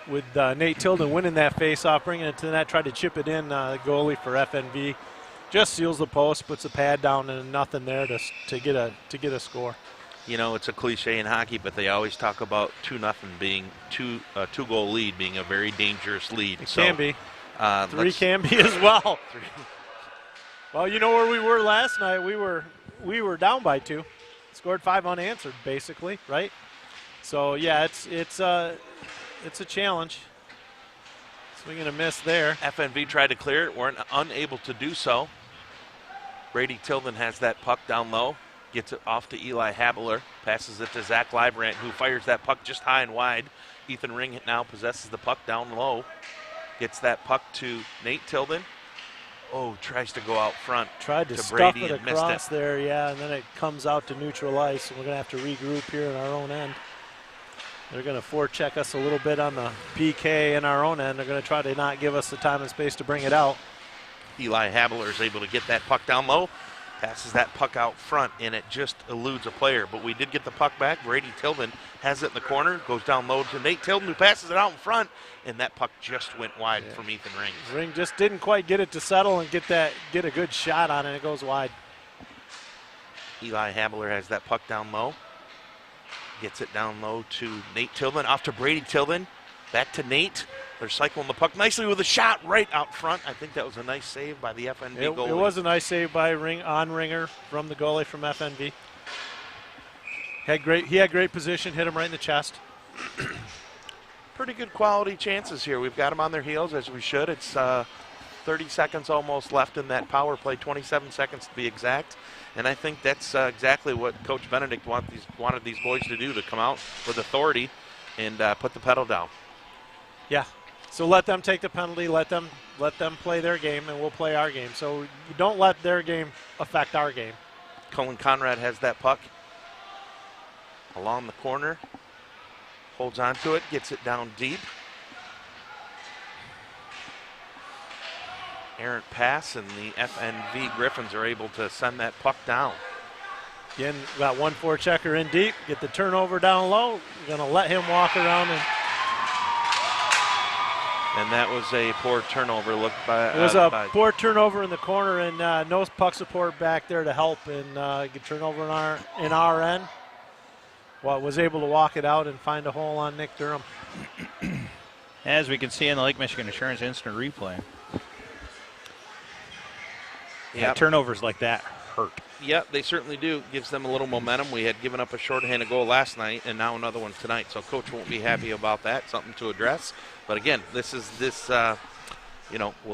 with Nate Tilden winning that face-off, bringing it to the net, tried to chip it in. The goalie for FNV just seals the post, puts a pad down, and nothing there to get a score. You know, it's a cliche in hockey, but they always talk about 2-0 being two-goal lead being a very dangerous lead. It can be. 3 can be as well. Well, you know where we were last night. We were down by 2, scored 5 unanswered, basically, right? So yeah, it's a challenge. Swinging a miss there. FNV tried to clear it, weren't unable to do so. Brady Tilden has that puck down low. Gets it off to Eli Habeler, passes it to Zach Librant, who fires that puck just high and wide. Ethan Ring now possesses the puck down low. Gets that puck to Nate Tilden. Oh, tries to go out front. Tried to stuff it across there, yeah, and then it comes out to neutral ice, and we're going to have to regroup here in our own end. They're going to forecheck us a little bit on the PK in our own end. They're going to try to not give us the time and space to bring it out. Eli Habeler is able to get that puck down low. Passes that puck out front, and it just eludes a player. But we did get the puck back. Brady Tilden has it in the corner, goes down low to Nate Tilden, who passes it out in front, and that puck just went wide from Ethan Ring. Ring just didn't quite get it to settle and get a good shot on it. It goes wide. Eli Habeler has that puck down low. Gets it down low to Nate Tilden, off to Brady Tilden. Back to Nate. They're cycling the puck nicely with a shot right out front. I think that was a nice save by the FNV goalie. It was a nice save by Ringer from the goalie from FNV. He had great position, hit him right in the chest. Pretty good quality chances here. We've got them on their heels, as we should. It's 30 seconds almost left in that power play, 27 seconds to be exact. And I think that's exactly what Coach Benedict wanted these boys to do, to come out with authority and put the pedal down. Yeah. So let them take the penalty, let them play their game, and we'll play our game. So you don't let their game affect our game. Colin Conrad has that puck along the corner, holds on to it, gets it down deep. Errant pass, and the FNV Griffins are able to send that puck down. Again, got one forechecker in deep, get the turnover down low. We're going to let him walk around and that was a poor turnover. It was a poor turnover in the corner, and no puck support back there to help and get turnover in our end. Was able to walk it out and find a hole on Nick Durham. As we can see in the Lake Michigan Insurance instant replay. Yeah, turnovers like that hurt. Yeah, they certainly do. Gives them a little momentum. We had given up a shorthanded goal last night, and now another one tonight. So Coach won't be happy about that. Something to address. But again, we'll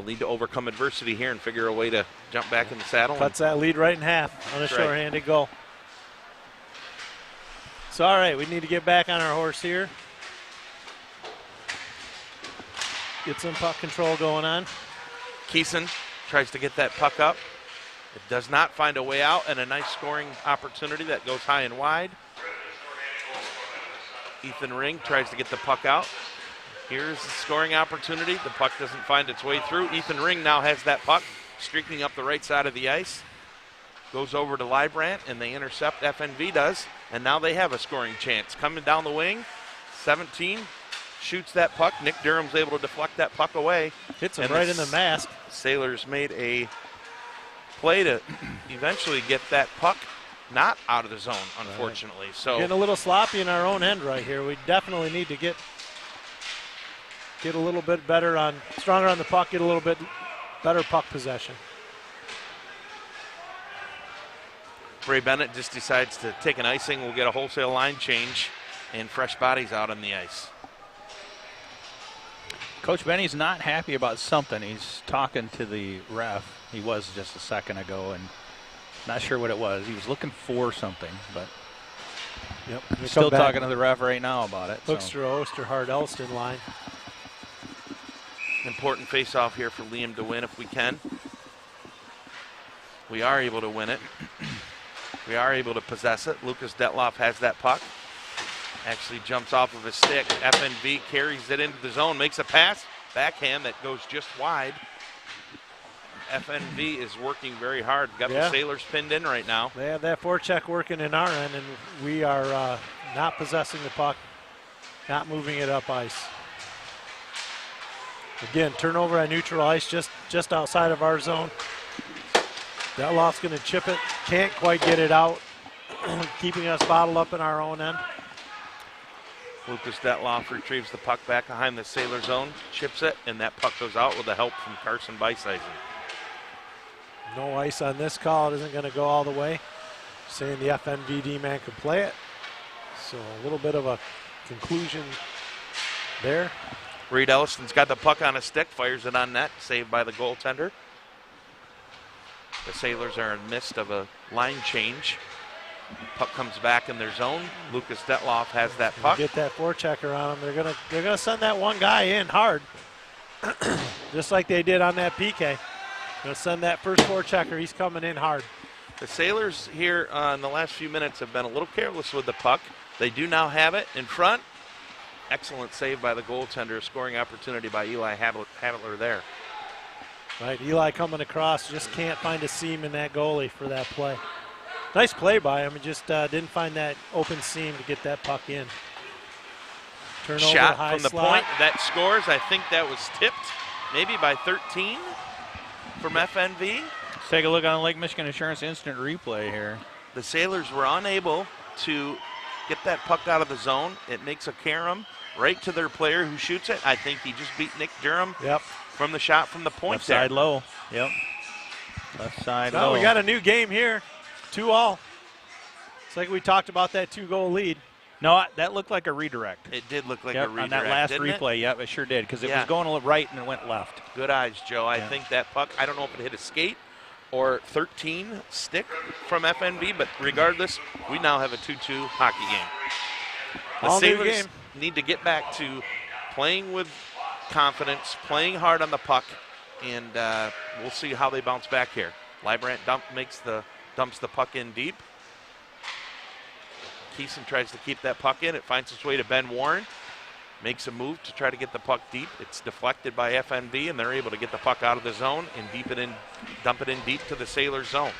need to overcome adversity here and figure a way to jump back in the saddle. Cuts that lead right in half on a shorthanded goal. So all right, we need to get back on our horse here. Get some puck control going on. Keeson tries to get that puck up. It does not find a way out, and a nice scoring opportunity that goes high and wide. Ethan Ring tries to get the puck out. Here's the scoring opportunity. The puck doesn't find its way through. Ethan Ring now has that puck streaking up the right side of the ice. Goes over to Librant, and they intercept. FNV does, and now they have a scoring chance. Coming down the wing, 17 shoots that puck. Nick Durham's able to deflect that puck away. Hits him right in the mask. Sailors made a play to eventually get that puck not out of the zone, unfortunately. So getting a little sloppy in our own end right here. We definitely need to get a little bit better stronger on the puck, get a little bit better puck possession. Ray Bennett just decides to take an icing. We'll get a wholesale line change and fresh bodies out on the ice. Coach Benny's not happy about something. He's talking to the ref. He was just a second ago, and not sure what it was. He was looking for something, but still talking to the ref right now about it. Hoekstra, Osterhard, Elston line. Important face-off here for Liam to win if we can. We are able to win it. We are able to possess it. Lucas Detloff has that puck. Actually jumps off of his stick. FNV carries it into the zone, makes a pass. Backhand that goes just wide. FNV is working very hard. Got the Sailors pinned in right now. They have that forecheck working in our end, and we are not possessing the puck, not moving it up ice. Again, turnover on neutral ice, just outside of our zone. Detloff's going to chip it, can't quite get it out, keeping us bottled up in our own end. Lucas Detloff retrieves the puck back behind the Sailor zone, chips it, and that puck goes out with the help from Carson Beiseisen. No ice on this call. It isn't going to go all the way. Saying the FNV D-man could play it. So a little bit of a conclusion there. Reed Elliston's got the puck on a stick, fires it on net, saved by the goaltender. The Sailors are in midst of a line change. Puck comes back in their zone. Lucas Detloff has that puck. Get that forechecker on them. They're gonna send that one guy in hard, just like they did on that PK. Gonna send that first forechecker. He's coming in hard. The Sailors here in the last few minutes have been a little careless with the puck. They do now have it in front. Excellent save by the goaltender. Scoring opportunity by Eli Hadler there. Right, Eli coming across, just can't find a seam in that goalie for that play. Nice play by him, he just didn't find that open seam to get that puck in. Turnover, shot high from the slot. point that scores. I think that was tipped, maybe by 13 from FNV. Let's take a look on Lake Michigan Insurance instant replay here. The Sailors were unable to get that puck out of the zone. It makes a carom right to their player who shoots it. I think he just beat Nick Durham. Yep. From the shot from the point Left there. side low. Yep. Left side So low. we got a new game here. 2-all. It's like we talked about that 2-goal lead. No, that looked like a redirect. It did look like yep, a redirect. on that last didn't replay, it? yep, it sure did, because it was going right and it went left. Good eyes, Joe. I think that puck, I don't know if it hit a skate or 13 stick from FNV, but regardless, we now have a 2-2 hockey game. The All new Sailors game. need to get back to playing with confidence, playing hard on the puck, and we'll see how they bounce back here. Librant dumps the puck in deep. Keeson tries to keep that puck in. It finds its way to Ben Warren. Makes a move to try to get the puck deep. It's deflected by FNV, and they're able to get the puck out of the zone and dump it in deep to the Sailor zone.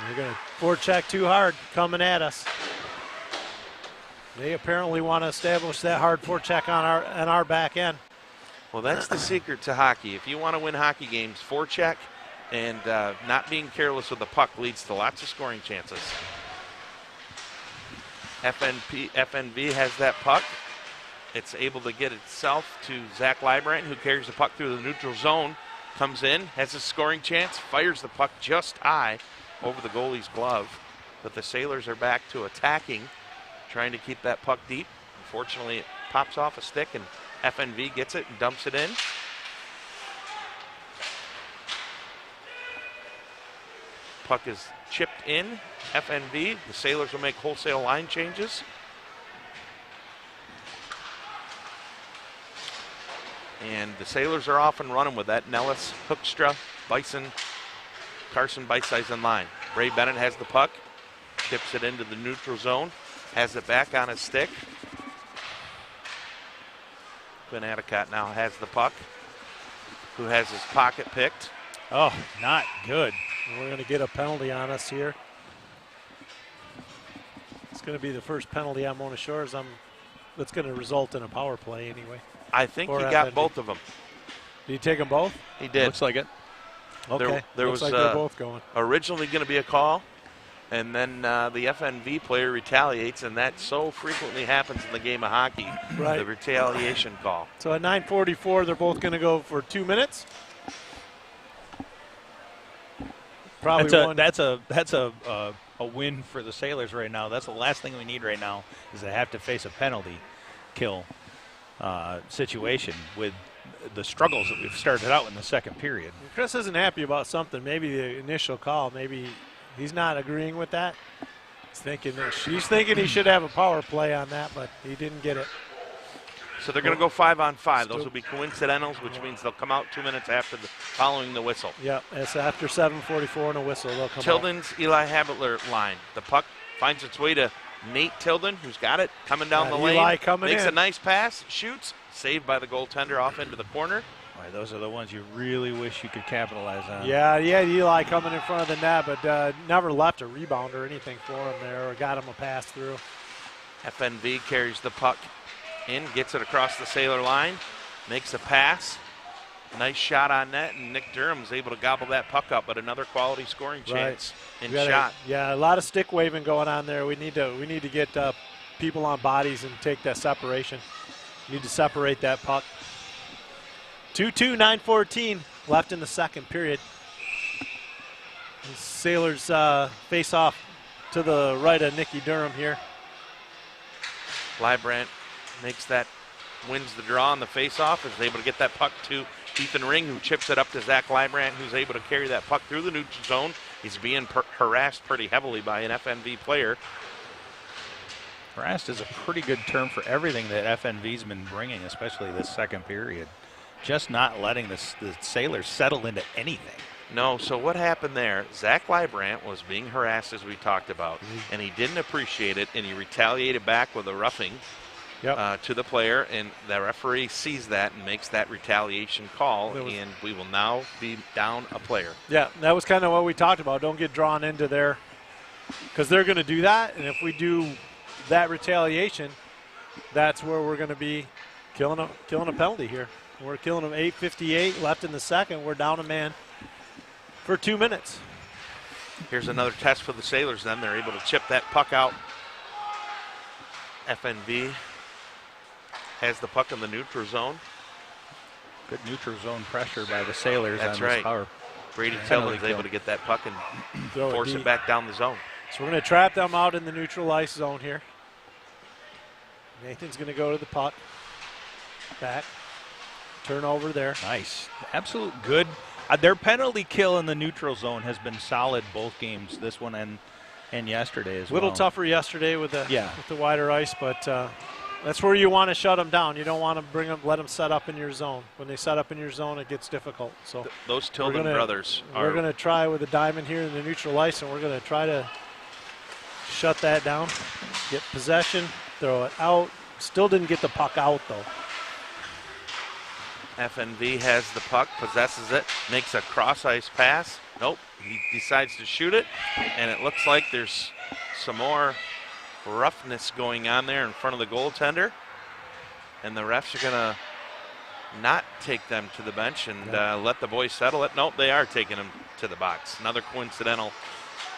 They're going to forecheck too hard coming at us. They apparently want to establish that hard forecheck on our back end. Well, that's the secret to hockey. If you want to win hockey games, forecheck and not being careless with the puck leads to lots of scoring chances. FNV has that puck. It's able to get itself to Zach Librant, who carries the puck through the neutral zone, comes in, has a scoring chance, fires the puck just high over the goalie's glove. But the Sailors are back to attacking, trying to keep that puck deep. Unfortunately, it pops off a stick, and FNV gets it and dumps it in. Puck is chipped in. FNV, the Sailors will make wholesale line changes. And the Sailors are off and running with that. Nellis, Hoekstra, Bison, Carson Beiseisen line. Ray Bennett has the puck, tips it into the neutral zone, has it back on his stick. Quinn Adicott now has the puck, who has his pocket picked. Oh, not good. We're going to get a penalty on us here. It's going to be the first penalty on Mona Shores. That's going to result in a power play anyway. I think he got both of them. Did he take them both? He did. Looks like it. Okay. There Looks was like they're both going. Originally going to be a call and then the FNV player retaliates, and that so frequently happens in the game of hockey, right. The retaliation call. So at 9:44, they're both going to go for 2 minutes. Probably that's a win for the Sailors right now. That's the last thing we need right now is to have to face a penalty kill situation with the struggles that we've started out in the second period. Chris isn't happy about something. Maybe the initial call. Maybe he's not agreeing with that. He's thinking he should have a power play on that, but he didn't get it. So they're going to go 5-on-5. Those will be coincidentals, which means they'll come out 2 minutes after following the whistle. Yep, it's after 7:44 and a whistle. They'll come Tilden's out. Eli Habitler line. The puck finds its way to Nate Tilden, who's got it, coming down the lane. Eli coming makes in. a nice pass, shoots, saved by the goaltender off into the corner. Boy, those are the ones you really wish you could capitalize on. Yeah, he had Eli coming in front of the net, but never left a rebound or anything for him there or got him a pass through. FNV carries the puck in, gets it across the Sailor line, makes a pass. Nice shot on net, and Nick Durham's able to gobble that puck up, but another quality scoring chance in shot. Yeah, a lot of stick waving going on there. We need to get people on bodies and take that separation. Need to separate that puck. 2-2, 9:14 left in the second period. The Sailors face off to the right of Nicky Durham here. Librant wins the draw on the face-off, is able to get that puck to Ethan Ring, who chips it up to Zach Librant, who's able to carry that puck through the neutral zone. He's being harassed pretty heavily by an FNV player. Harassed is a pretty good term for everything that FNV's been bringing, especially this second period. Just not letting the Sailors settle into anything. No, so what happened there, Zach Librant was being harassed, as we talked about, and he didn't appreciate it, and he retaliated back with a roughing to the player, and the referee sees that and makes that retaliation call, and we will now be down a player. Yeah, that was kind of what we talked about. Don't get drawn into there, because they're going to do that, and if we do that retaliation, that's where we're going to be killing a penalty here. We're killing them. 8:58 left in the second. We're down a man for 2 minutes. Here's another test for the Sailors then. They're able to chip that puck out. FNV has the puck in the neutral zone. Good neutral zone pressure by the Sailors. That's on this right. power. Brady Tillman's able to get that puck and force it back down the zone. So we're going to trap them out in the neutral ice zone here. Nathan's going to go to the puck. Back. Turnover there. Nice. Absolute good. Their penalty kill in the neutral zone has been solid both games, this one and yesterday as well. A little tougher yesterday with the wider ice, but that's where you want to shut them down. You don't want to let them set up in your zone. When they set up in your zone, it gets difficult. So those Tilden brothers we're going to try with a diamond here in the neutral ice, and we're going to try to shut that down, get possession, throw it out. Still didn't get the puck out, though. FNV has the puck, possesses it, makes a cross-ice pass. Nope, he decides to shoot it, and it looks like there's some more roughness going on there in front of the goaltender. And the refs are going to not take them to the bench and let the boys settle it. Nope, they are taking them to the box. Another coincidental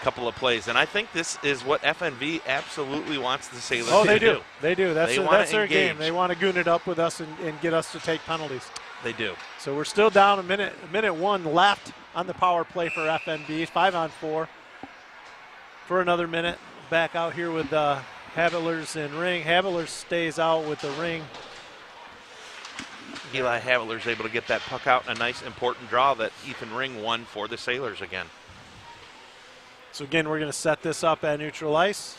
couple of plays. And I think this is what FNV absolutely wants the Sailors to do. Oh, they do. They do. That's their engage. game. They want to goon it up with us and get us to take penalties. They do. So we're still down a minute one left on the power play for FNB. 5-on-4 for another minute. Back out here with Havitlers and Ring. Havitlers stays out with the Ring. Eli Havitlers able to get that puck out in a nice important draw that Ethan Ring won for the Sailors again. So again, we're going to set this up at neutral ice.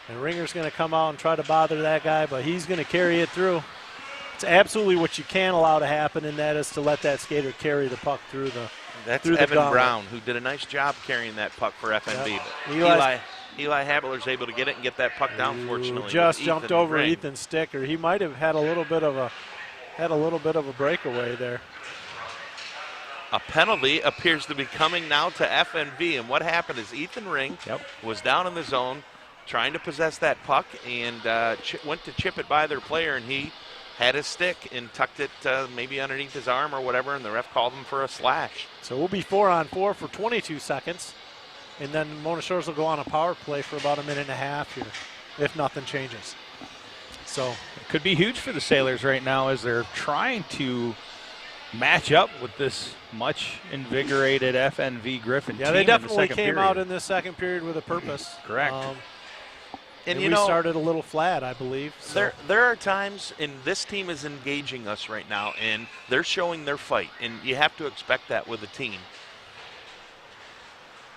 And Ringer's going to come out and try to bother that guy, but he's going to carry it through. It's absolutely what you can't allow to happen, and that is to let that skater carry the puck through the That's Evan Brown, who did a nice job carrying that puck for FNB. Yep. But Eli Havitlers able to get it and get that puck down, fortunately. Just jumped over Ethan's stick, or he might have had a little bit of a breakaway there. A penalty appears to be coming now to FNV, and what happened is Ethan Ring was down in the zone trying to possess that puck and went to chip it by their player, and he had his stick and tucked it maybe underneath his arm or whatever, and the ref called him for a slash. So we'll be 4-on-4 for 22 seconds. And then Mona Shores will go on a power play for about a minute and a half here, if nothing changes. So it could be huge for the Sailors right now as they're trying to match up with this much invigorated FNV Griffin team. Yeah, they definitely came came out in the second period with a purpose. Correct. And we started a little flat, I believe. So. There are times, and this team is engaging us right now, and they're showing their fight, and you have to expect that with a team.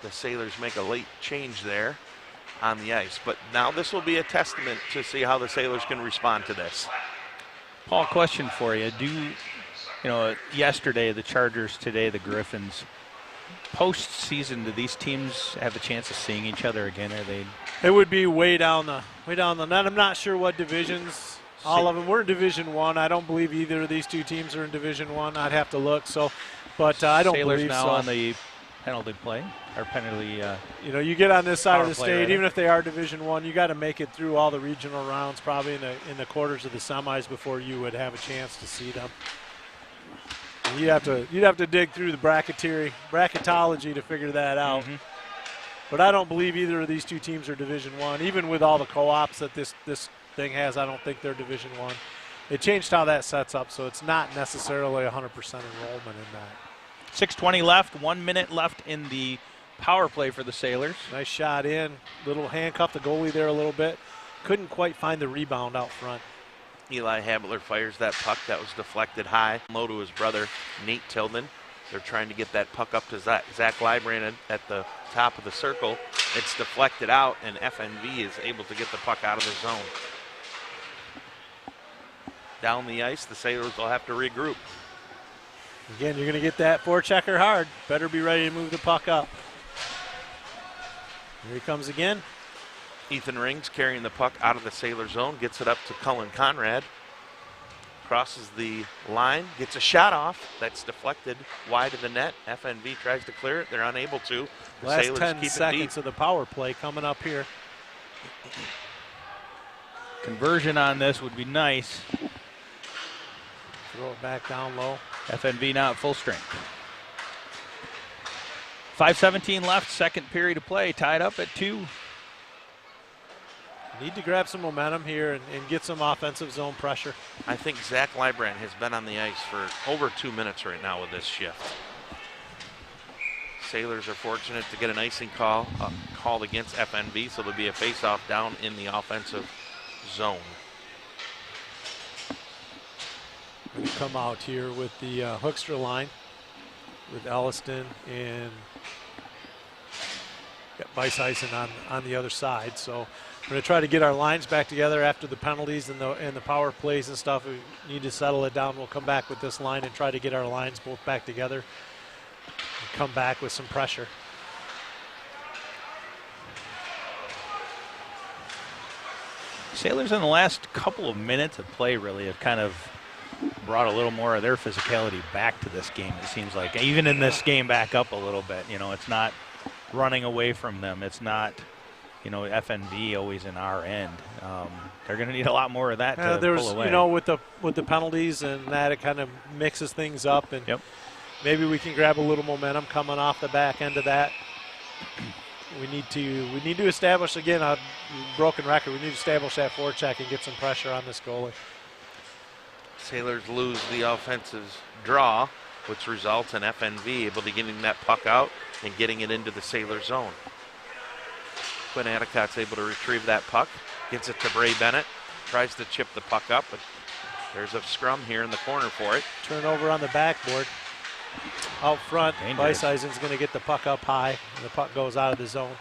The Sailors make a late change there on the ice, but now this will be a testament to see how the Sailors can respond to this. Paul, question for you. Yesterday the Chargers, today the Griffins. Postseason, do these teams have a chance of seeing each other again? Are they? It would be way down the net. I'm not sure what divisions. All of them. We're in Division I. I don't believe either of these two teams are in Division I. I'd have to look. So, but I don't Sailors believe now so. On the penalty play or penalty. You get on this side of the play, state, right? Even if they are Division I, you got to make it through all the regional rounds, probably in the quarters of the semis before you would have a chance to see them. You'd have to dig through the bracketology to figure that out. Mm-hmm. But I don't believe either of these two teams are Division I. Even with all the co-ops that this thing has, I don't think they're Division I. It changed how that sets up, so it's not necessarily 100% enrollment in that. 6:20 left, 1 minute left in the power play for the Sailors. Nice shot in. Little handcuff the goalie there a little bit. Couldn't quite find the rebound out front. Eli Habler fires that puck that was deflected high. Low to his brother, Nate Tilden. They're trying to get that puck up to Zach Libran at the top of the circle. It's deflected out, and FNV is able to get the puck out of the zone. Down the ice, the Sailors will have to regroup. Again, you're going to get that forechecker hard. Better be ready to move the puck up. Here he comes again. Ethan Rings carrying the puck out of the Sailor zone, gets it up to Cullen Conrad. Crosses the line, gets a shot off. That's deflected wide of the net. FNV tries to clear it. They're unable to. The Last Sailors 10 keep seconds it deep. of the power play coming up here. Conversion on this would be nice. Throw it back down low. FNV now at full strength. 5:17 left, second period of play, tied up at 2. Need to grab some momentum here and get some offensive zone pressure. I think Zach Libran has been on the ice for over 2 minutes right now with this shift. Sailors are fortunate to get an icing call called against FNV, so there'll be a face-off down in the offensive zone. We come out here with the Hoekstra line with Elliston and Weisheisen on the other side. So we're going to try to get our lines back together after the penalties and the power plays and stuff. We need to settle it down. We'll come back with this line and try to get our lines both back together and come back with some pressure. Sailors in the last couple of minutes of play really have kind of brought a little more of their physicality back to this game, it seems like. Even in this game back up a little bit. It's not running away from them. It's not, FNV always in our end. They're going to need a lot more of that to pull away. With the penalties and that, it kind of mixes things up. And maybe we can grab a little momentum coming off the back end of that. We need to establish, again, a broken record. We need to establish that forecheck and get some pressure on this goalie. Sailors lose the offensive draw, which results in FNV able to getting that puck out and getting it into the Sailor zone. Quinn Adicott's able to retrieve that puck, gets it to Bray Bennett, tries to chip the puck up, but there's a scrum here in the corner for it. Turnover on the backboard. Out front, Dangerous. Weisheisen's going to get the puck up high, and the puck goes out of the zone.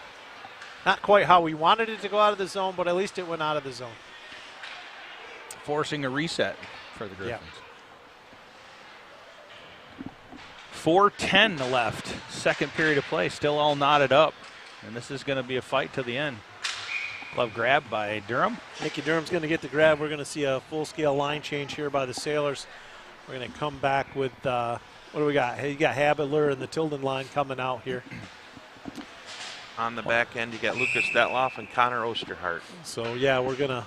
Not quite how we wanted it to go out of the zone, but at least it went out of the zone. Forcing a reset for the Griffins. 4:10 left, second period of play, still all knotted up. And this is going to be a fight to the end. Glove grab by Durham. Nicky Durham's going to get the grab. We're going to see a full-scale line change here by the Sailors. We're going to come back with, what do we got? Hey, you got Habler and the Tilden line coming out here. On the back end, you got Lucas Detloff and Connor Osterhart. So, yeah, we're going to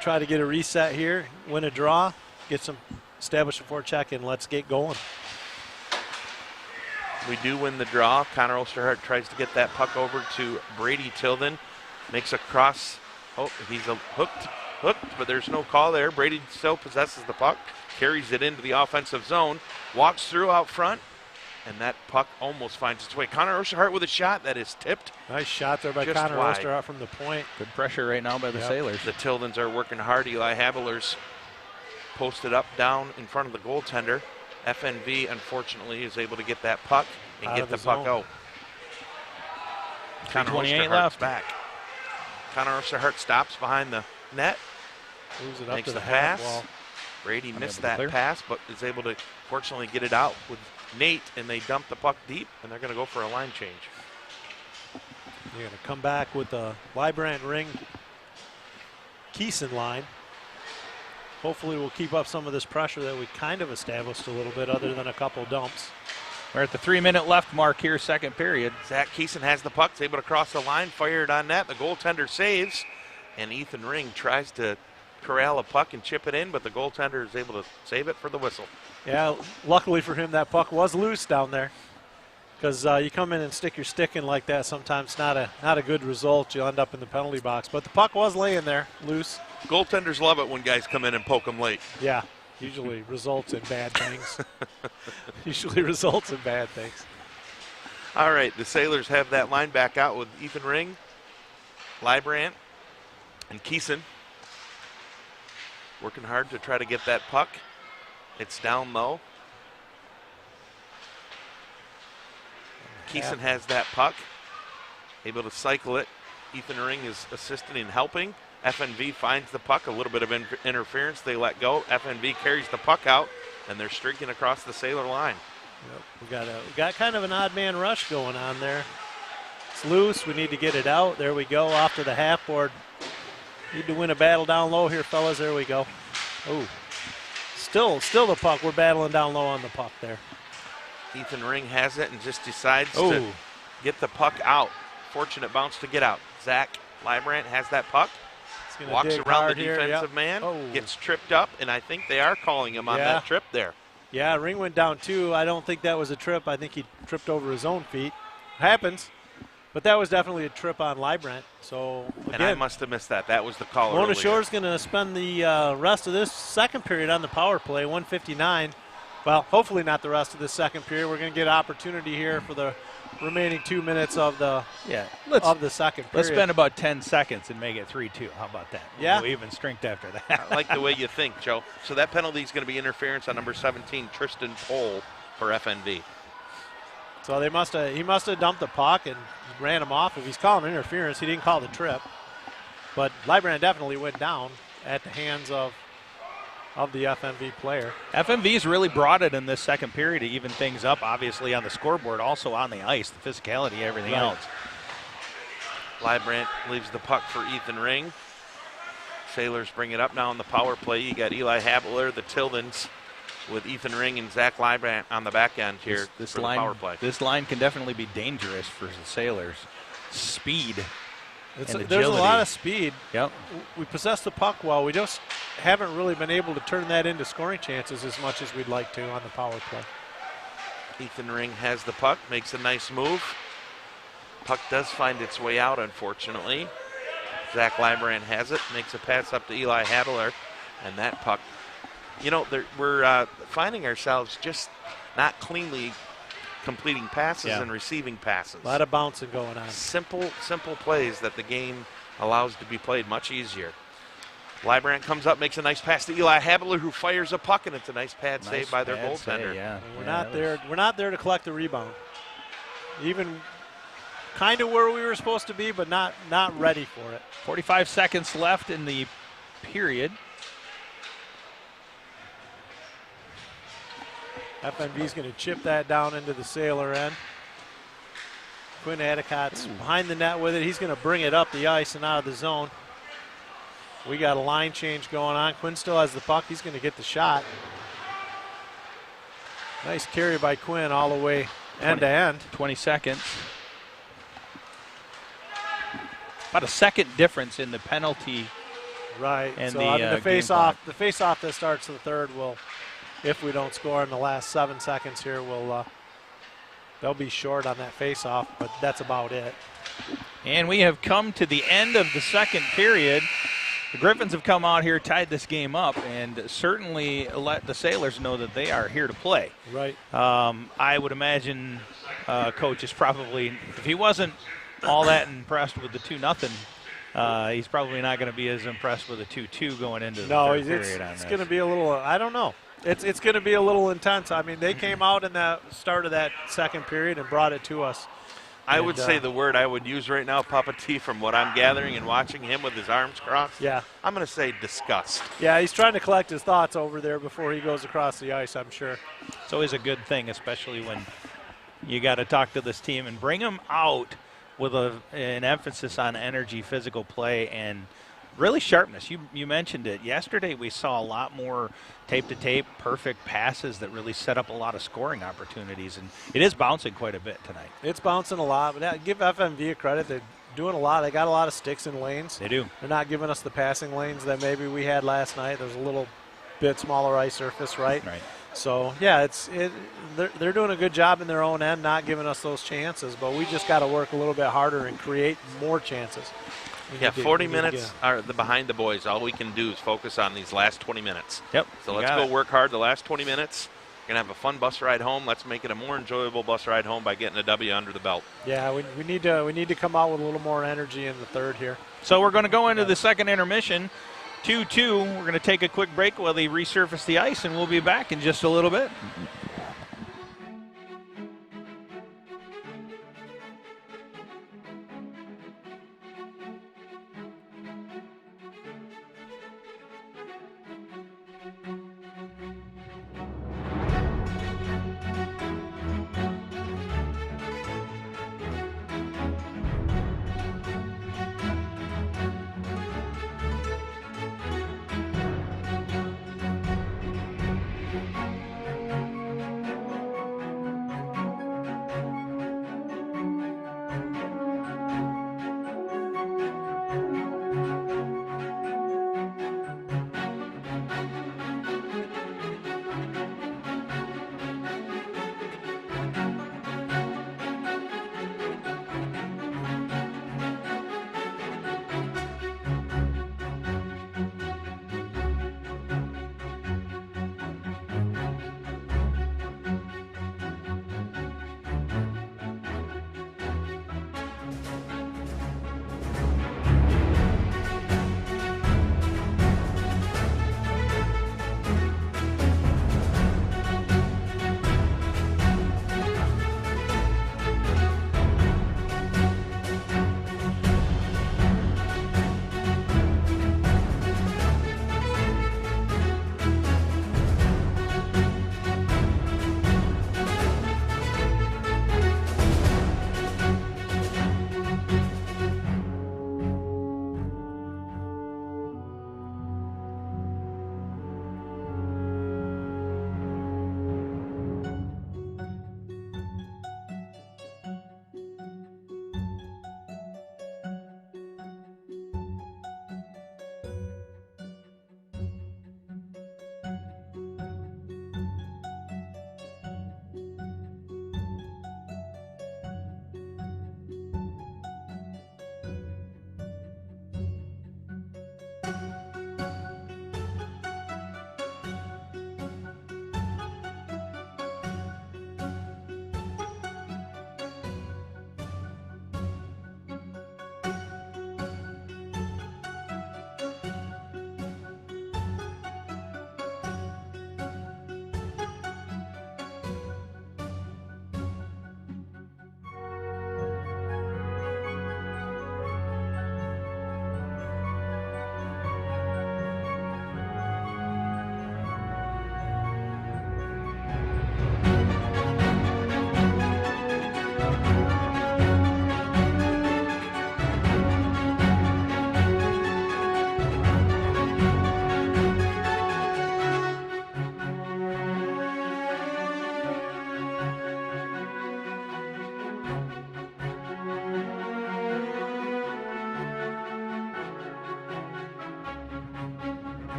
try to get a reset here, win a draw, establish a forecheck, and let's get going. We do win the draw. Connor Osterhart tries to get that puck over to Brady Tilden. Makes a cross. Oh, he's hooked, but there's no call there. Brady still possesses the puck, carries it into the offensive zone, walks through out front, and that puck almost finds its way. Connor Osterhart with a shot that is tipped. Nice shot there by Connor Osterhart from the point. Good pressure right now by the Sailors. The Tildens are working hard. Eli Habeler's posted up down in front of the goaltender. FNV, unfortunately, is able to get that puck and get the puck out. Connor Osterhart's back. Connor Osterhart stops behind the net. Moves it up makes to the the pass. half wall. Brady missed that pass, but is able to fortunately get it out with Nate, and they dump the puck deep, and they're going to go for a line change. They're going to come back with the Librand Ring Keeson line. Hopefully we'll keep up some of this pressure that we kind of established a little bit, other than a couple dumps. We're at the 3-minute left mark here, second period. Zach Keeson has the puck, is able to cross the line, fired on net. The goaltender saves, and Ethan Ring tries to corral a puck and chip it in, but the goaltender is able to save it for the whistle. Yeah, luckily for him, that puck was loose down there. Because you come in and stick your stick in like that, sometimes not a good result. You'll end up in the penalty box. But the puck was laying there, loose. Goaltenders love it when guys come in and poke them late. Yeah, usually results in bad things. Usually results in bad things. All right, the Sailors have that line back out with Ethan Ring, Librand, and Keeson. Working hard to try to get that puck. It's down low. Keeson has that puck, able to cycle it. Ethan Ring is assisting and helping. FNV finds the puck, a little bit of interference. They let go. FNV carries the puck out, and they're streaking across the Sailor line. Yep, we got kind of an odd man rush going on there. It's loose. We need to get it out. There we go, off to the half board. Need to win a battle down low here, fellas. There we go. Oh, still the puck. We're battling down low on the puck there. Ethan Ring has it and just decides to get the puck out. Fortunate bounce to get out. Zach Librand has that puck. Walks around the defensive man, gets tripped up, and I think they are calling him on that trip there. Yeah, Ring went down too. I don't think that was a trip. I think he tripped over his own feet. Happens. But that was definitely a trip on Librand. So again, and I must have missed that. That was the call. Mona Shore's going to spend the rest of this second period on the power play, 1:59. Well, hopefully not the rest of the second period. We're going to get opportunity here for the remaining 2 minutes of the second period. Let's spend about 10 seconds and make it 3-2. How about that? Yeah. We'll even strength after that. I like the way you think, Joe. So that penalty is going to be interference on number 17, Tristan Pohl, for FNV. So he must have dumped the puck and ran him off. If he's calling interference, he didn't call the trip. But Librand definitely went down at the hands of the FNV player. FNV's really brought it in this second period to even things up, obviously on the scoreboard, also on the ice, the physicality, everything else. Librand leaves the puck for Ethan Ring. Sailors bring it up now on the power play. You got Eli Habeler, the Tildens, with Ethan Ring and Zach Librand on the back end here this for line, the power play. This line can definitely be dangerous for the Sailors. Speed. There's a lot of speed. Yep. We possess the puck well. We just haven't really been able to turn that into scoring chances as much as we'd like to on the power play. Ethan Ring has the puck, makes a nice move. Puck does find its way out, unfortunately. Zach Librand has it, makes a pass up to Eli Habeler, and that puck, you know, we're finding ourselves just not cleanly completing passes and receiving passes. A lot of bouncing going on. Simple plays that the game allows to be played much easier. Librand comes up, makes a nice pass to Eli Habeler, who fires a puck, and it's a nice pad save by their goaltender. We're not there to collect the rebound. Even kind of where we were supposed to be, but not ready for it. 45 seconds left in the period. FNV's going to chip that down into the Sailor end. Quinn Adicott's behind the net with it. He's going to bring it up the ice and out of the zone. We got a line change going on. Quinn still has the puck. He's going to get the shot. Nice carry by Quinn all the way end to end. 20 seconds. About a second difference in the penalty. Right. And so the face-off that starts the third will, if we don't score in the last 7 seconds here, will they'll be short on that face-off, but that's about it. And we have come to the end of the second period. The Griffins have come out here, tied this game up, and certainly let the Sailors know that they are here to play. Right. I would imagine Coach is probably, if he wasn't all that impressed with the 2-0, he's probably not going to be as impressed with the 2-2 going into the third period on this. It's going to be a little, I don't know. It's going to be a little intense. I mean, they came out in the start of that second period and brought it to us. I would say the word I would use right now, Papa T, from what I'm gathering and watching him with his arms crossed. Yeah. I'm going to say disgust. Yeah, he's trying to collect his thoughts over there before he goes across the ice, I'm sure. It's always a good thing, especially when you got to talk to this team and bring them out with an emphasis on energy, physical play, and really sharpness. You mentioned it. Yesterday we saw a lot more tape-to-tape, perfect passes that really set up a lot of scoring opportunities, and it is bouncing quite a bit tonight. It's bouncing a lot, but give FNV a credit. They're doing a lot. They got a lot of sticks in lanes. They do. They're not giving us the passing lanes that maybe we had last night. There's a little bit smaller ice surface, right? Right. So, yeah, they're doing a good job in their own end, not giving us those chances, but we just got to work a little bit harder and create more chances. Yeah, 40 minutes are behind the boys. All we can do is focus on these last 20 minutes. Yep. So let's go work hard the last 20 minutes. We're going to have a fun bus ride home. Let's make it a more enjoyable bus ride home by getting a W under the belt. Yeah, we need to come out with a little more energy in the third here. So we're going to go into the second intermission. 2-2. We're going to take a quick break while they resurface the ice, and we'll be back in just a little bit.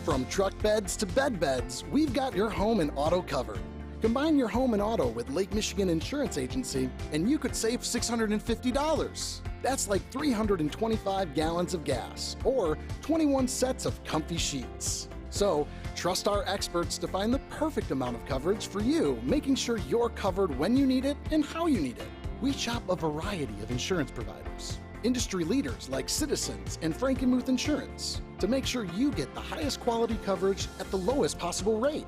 From truck beds to bed beds, we've got your home and auto covered. Combine your home and auto with Lake Michigan Insurance Agency, and you could save $650. That's like 325 gallons of gas, or 21 sets of comfy sheets. So, trust our experts to find the perfect amount of coverage for you, making sure you're covered when you need it and how you need it. We shop a variety of insurance providers, industry leaders like Citizens and Frankenmuth Insurance, to make sure you get the highest quality coverage at the lowest possible rate.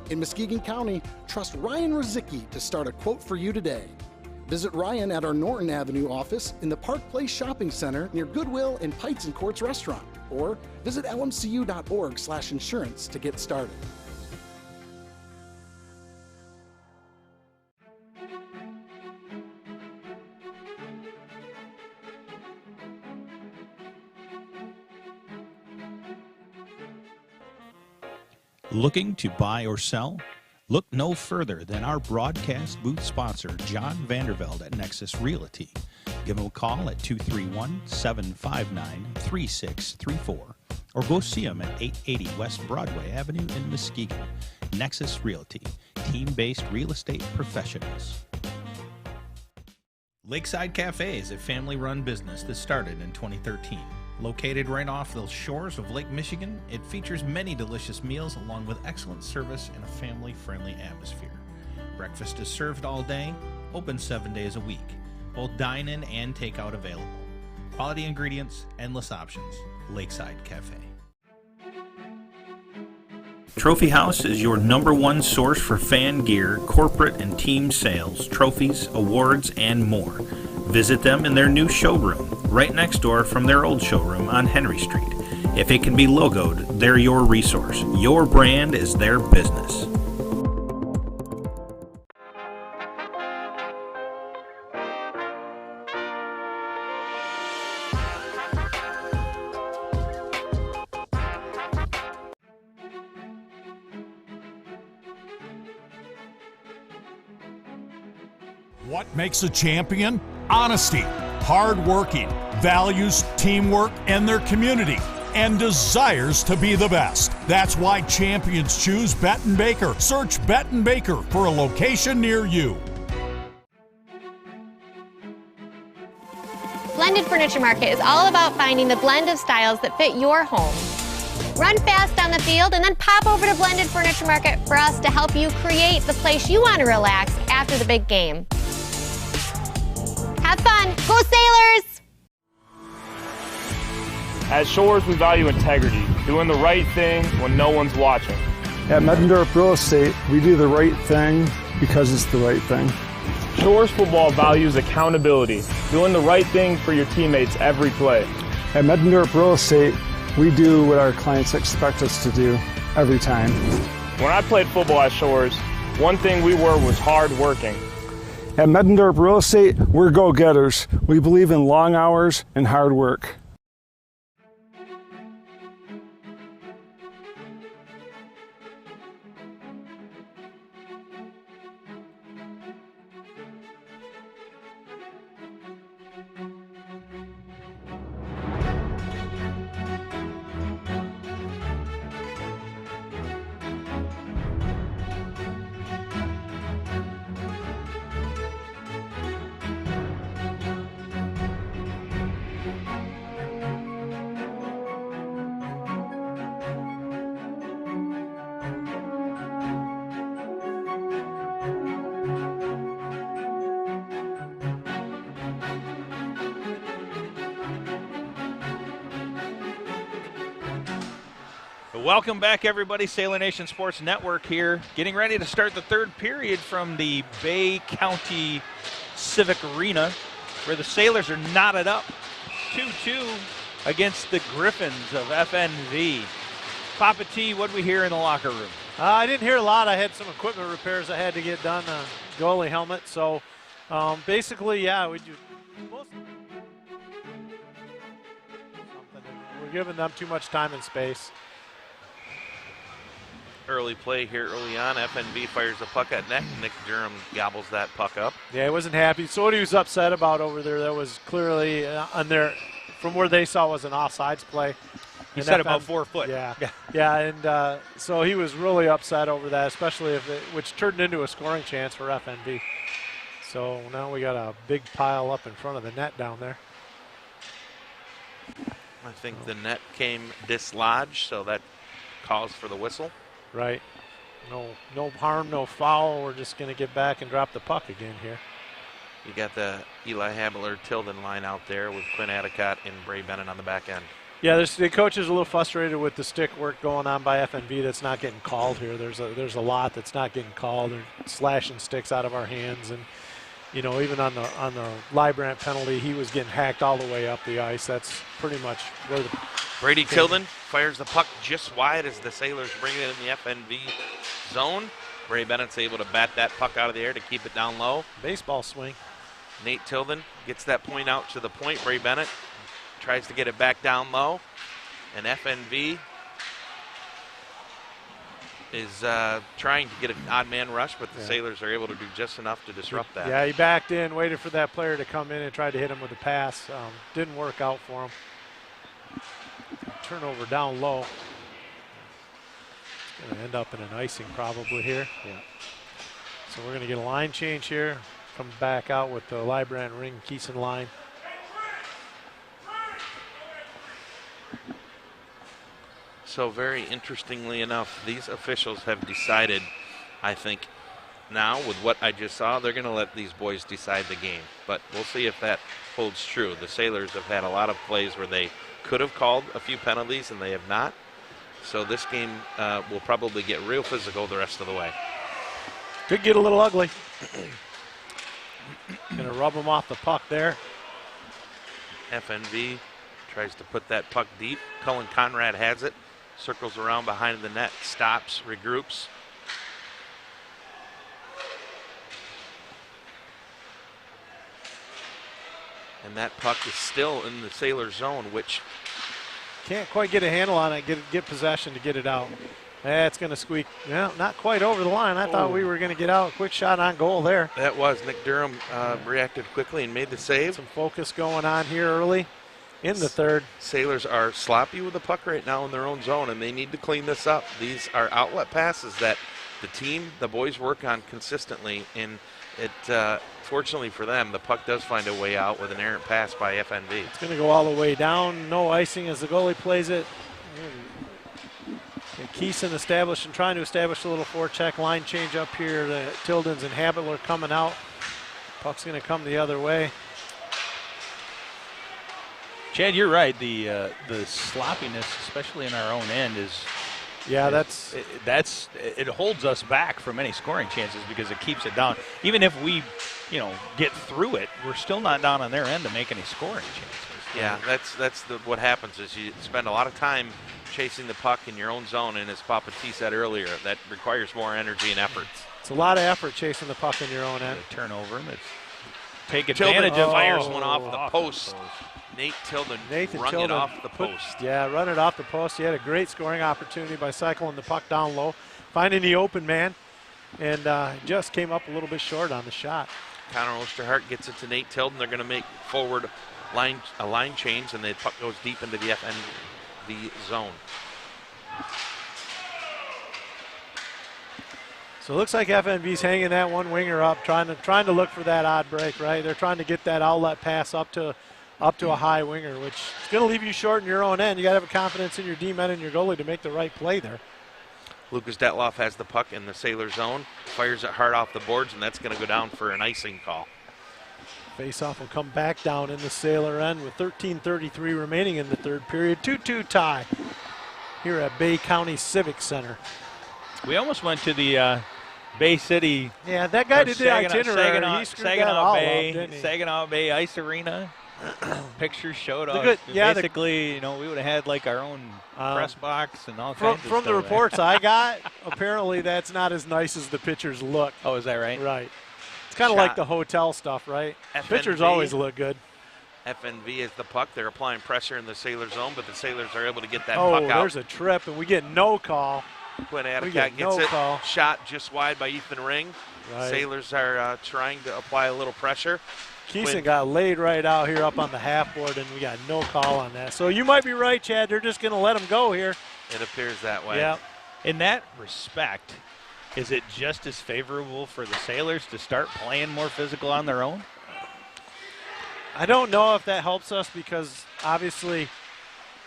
In Muskegon County, trust Ryan Rozicki to start a quote for you today. Visit Ryan at our Norton Avenue office in the Park Place Shopping Center near Goodwill and Pites and Courts Restaurant, or visit lmcu.org/insurance to get started. Looking to buy or sell? Look no further than our broadcast booth sponsor, John Vandervelde at Nexus Realty. Give him a call at 231-759-3634 or go see him at 880 West Broadway Avenue in Muskegon. Nexus Realty, team-based real estate professionals. Lakeside Cafe is a family-run business that started in 2013. Located right off the shores of Lake Michigan, it features many delicious meals along with excellent service and a family-friendly atmosphere. Breakfast is served all day, open 7 days a week. Both dine-in and takeout available. Quality ingredients, endless options. Lakeside Cafe. Trophy House is your #1 source for fan gear, corporate and team sales, trophies, awards, and more. Visit them in their new showroom, right next door from their old showroom on Henry Street. If it can be logoed, they're your resource. Your brand is their business. What makes a champion? Honesty, hard working, values teamwork and their community, and desires to be the best. That's why champions choose Benton Baker. Search Benton Baker for a location near you. Blended Furniture Market is all about finding the blend of styles that fit your home. Run fast on the field and then pop over to Blended Furniture Market for us to help you create the place you want to relax after the big game. Have fun. Go Sailors! At Shores, we value integrity, doing the right thing when no one's watching. At Meddendorf Real Estate, we do the right thing because it's the right thing. Shores football values accountability, doing the right thing for your teammates every play. At Meddendorf Real Estate, we do what our clients expect us to do every time. When I played football at Shores, one thing we were was hard working. At Meddendorf Real Estate, we're go-getters. We believe in long hours and hard work. Welcome back, everybody. Sailor Nation Sports Network here, getting ready to start the third period from the Bay County Civic Arena, where the Sailors are knotted up 2-2 against the Griffins of FNV. Papa T, what did we hear in the locker room? I didn't hear a lot. I had some equipment repairs I had to get done on goalie helmet. So basically, yeah, we're giving them too much time and space. Early play here early on. FNV fires the puck at net. Nick Durham gobbles that puck up. Yeah, he wasn't happy. So what he was upset about over there, that was clearly on there, from where they saw, was an offsides play. He said about 4 foot. Yeah, yeah, and so he was really upset over that, especially which turned into a scoring chance for FNV. So now we got a big pile up in front of the net down there. I think the net came dislodged, so that calls for the whistle. Right. No harm, no foul. We're just going to get back and drop the puck again here. You got the Eli Habeler-Tilden line out there with Quinn Adicott and Bray Bennett on the back end. Yeah, the coach is a little frustrated with the stick work going on by FNV that's not getting called here. There's a lot that's not getting called. They're slashing sticks out of our hands, and even on the Librant penalty, he was getting hacked all the way up the ice. That's pretty much where the Brady Tilden fires the puck just wide as the Sailors bring it in the FNV zone. Bray Bennett's able to bat that puck out of the air to keep it down low. Baseball swing. Nate Tilden gets that point out to the point. Bray Bennett tries to get it back down low. And FNV is trying to get an odd man rush, but the Sailors are able to do just enough to disrupt that. Yeah, he backed in, waited for that player to come in and tried to hit him with a pass. Didn't work out for him. Turnover down low. It's going to end up in an icing probably here. Yeah. So we're going to get a line change here. Come back out with the Librand Ring Keeson line. So very interestingly enough, these officials have decided, I think, now with what I just saw, they're going to let these boys decide the game. But we'll see if that holds true. The Sailors have had a lot of plays where they could have called a few penalties and they have not. So this game will probably get real physical the rest of the way. Could get a little ugly. Going to rub them off the puck there. FNV tries to put that puck deep. Cullen Conrad has it. Circles around behind the net, stops, regroups. And that puck is still in the Sailor zone, which can't quite get a handle on it, get possession to get it out. That's going to squeak. Yeah, not quite over the line. I thought we were going to get out. Quick shot on goal there. That was. Nick Durham reacted quickly and made the save. Some focus going on here early in the third. Sailors are sloppy with the puck right now in their own zone, and they need to clean this up. These are outlet passes that the boys work on consistently, and it fortunately for them, the puck does find a way out with an errant pass by FNV. It's going to go all the way down. No icing as the goalie plays it. Keeson trying to establish a little forecheck line change up here. The Tildens and Habitler coming out. Puck's going to come the other way. Chad, you're right. The sloppiness, especially in our own end, is it holds us back from any scoring chances because it keeps it down. Even if we, get through it, we're still not down on their end to make any scoring chances. Yeah, that's what happens is you spend a lot of time chasing the puck in your own zone, and as Papa T said earlier, that requires more energy and effort. It's a lot of effort chasing the puck in your own end. A turnover, and take advantage of fires one off the post. Nate Tilden run it off the post. Run it off the post. He had a great scoring opportunity by cycling the puck down low, finding the open man, and just came up a little bit short on the shot. Connor Osterhart gets it to Nate Tilden. They're going to make forward a line change, and the puck goes deep into the FNV zone. So it looks like FNV's hanging that one winger up, trying to look for that odd break, right? They're trying to get that outlet pass up to a high winger, which is going to leave you short in your own end. You got to have confidence in your D-men and your goalie to make the right play there. Lucas Detloff has the puck in the Sailor zone, fires it hard off the boards, and that's going to go down for an icing call. Face-off will come back down in the Sailor end with 13:33 remaining in the third period. 2-2 tie here at Bay County Civic Center. We almost went to the Bay City. Yeah, that guy did the itinerary. He screwed that all up, didn't he? Saginaw Bay Ice Arena. Pictures showed us. Basically, we would have had like our own press box and all kinds of stuff. From the reports I got, apparently that's not as nice as the pictures look. Oh, is that right? Right. It's kind of like the hotel stuff, right? Pictures always look good. FNV is the puck. They're applying pressure in the Sailor zone, but the Sailors are able to get that puck out. Oh, there's a trip, and we get no call. Quinn Adicott gets it. Shot just wide by Ethan Ring. Right. Sailors are trying to apply a little pressure. Keeson got laid right out here up on the half board, and we got no call on that. So you might be right, Chad. They're just going to let him go here. It appears that way. Yeah. In that respect, is it just as favorable for the Sailors to start playing more physical on their own? I don't know if that helps us because obviously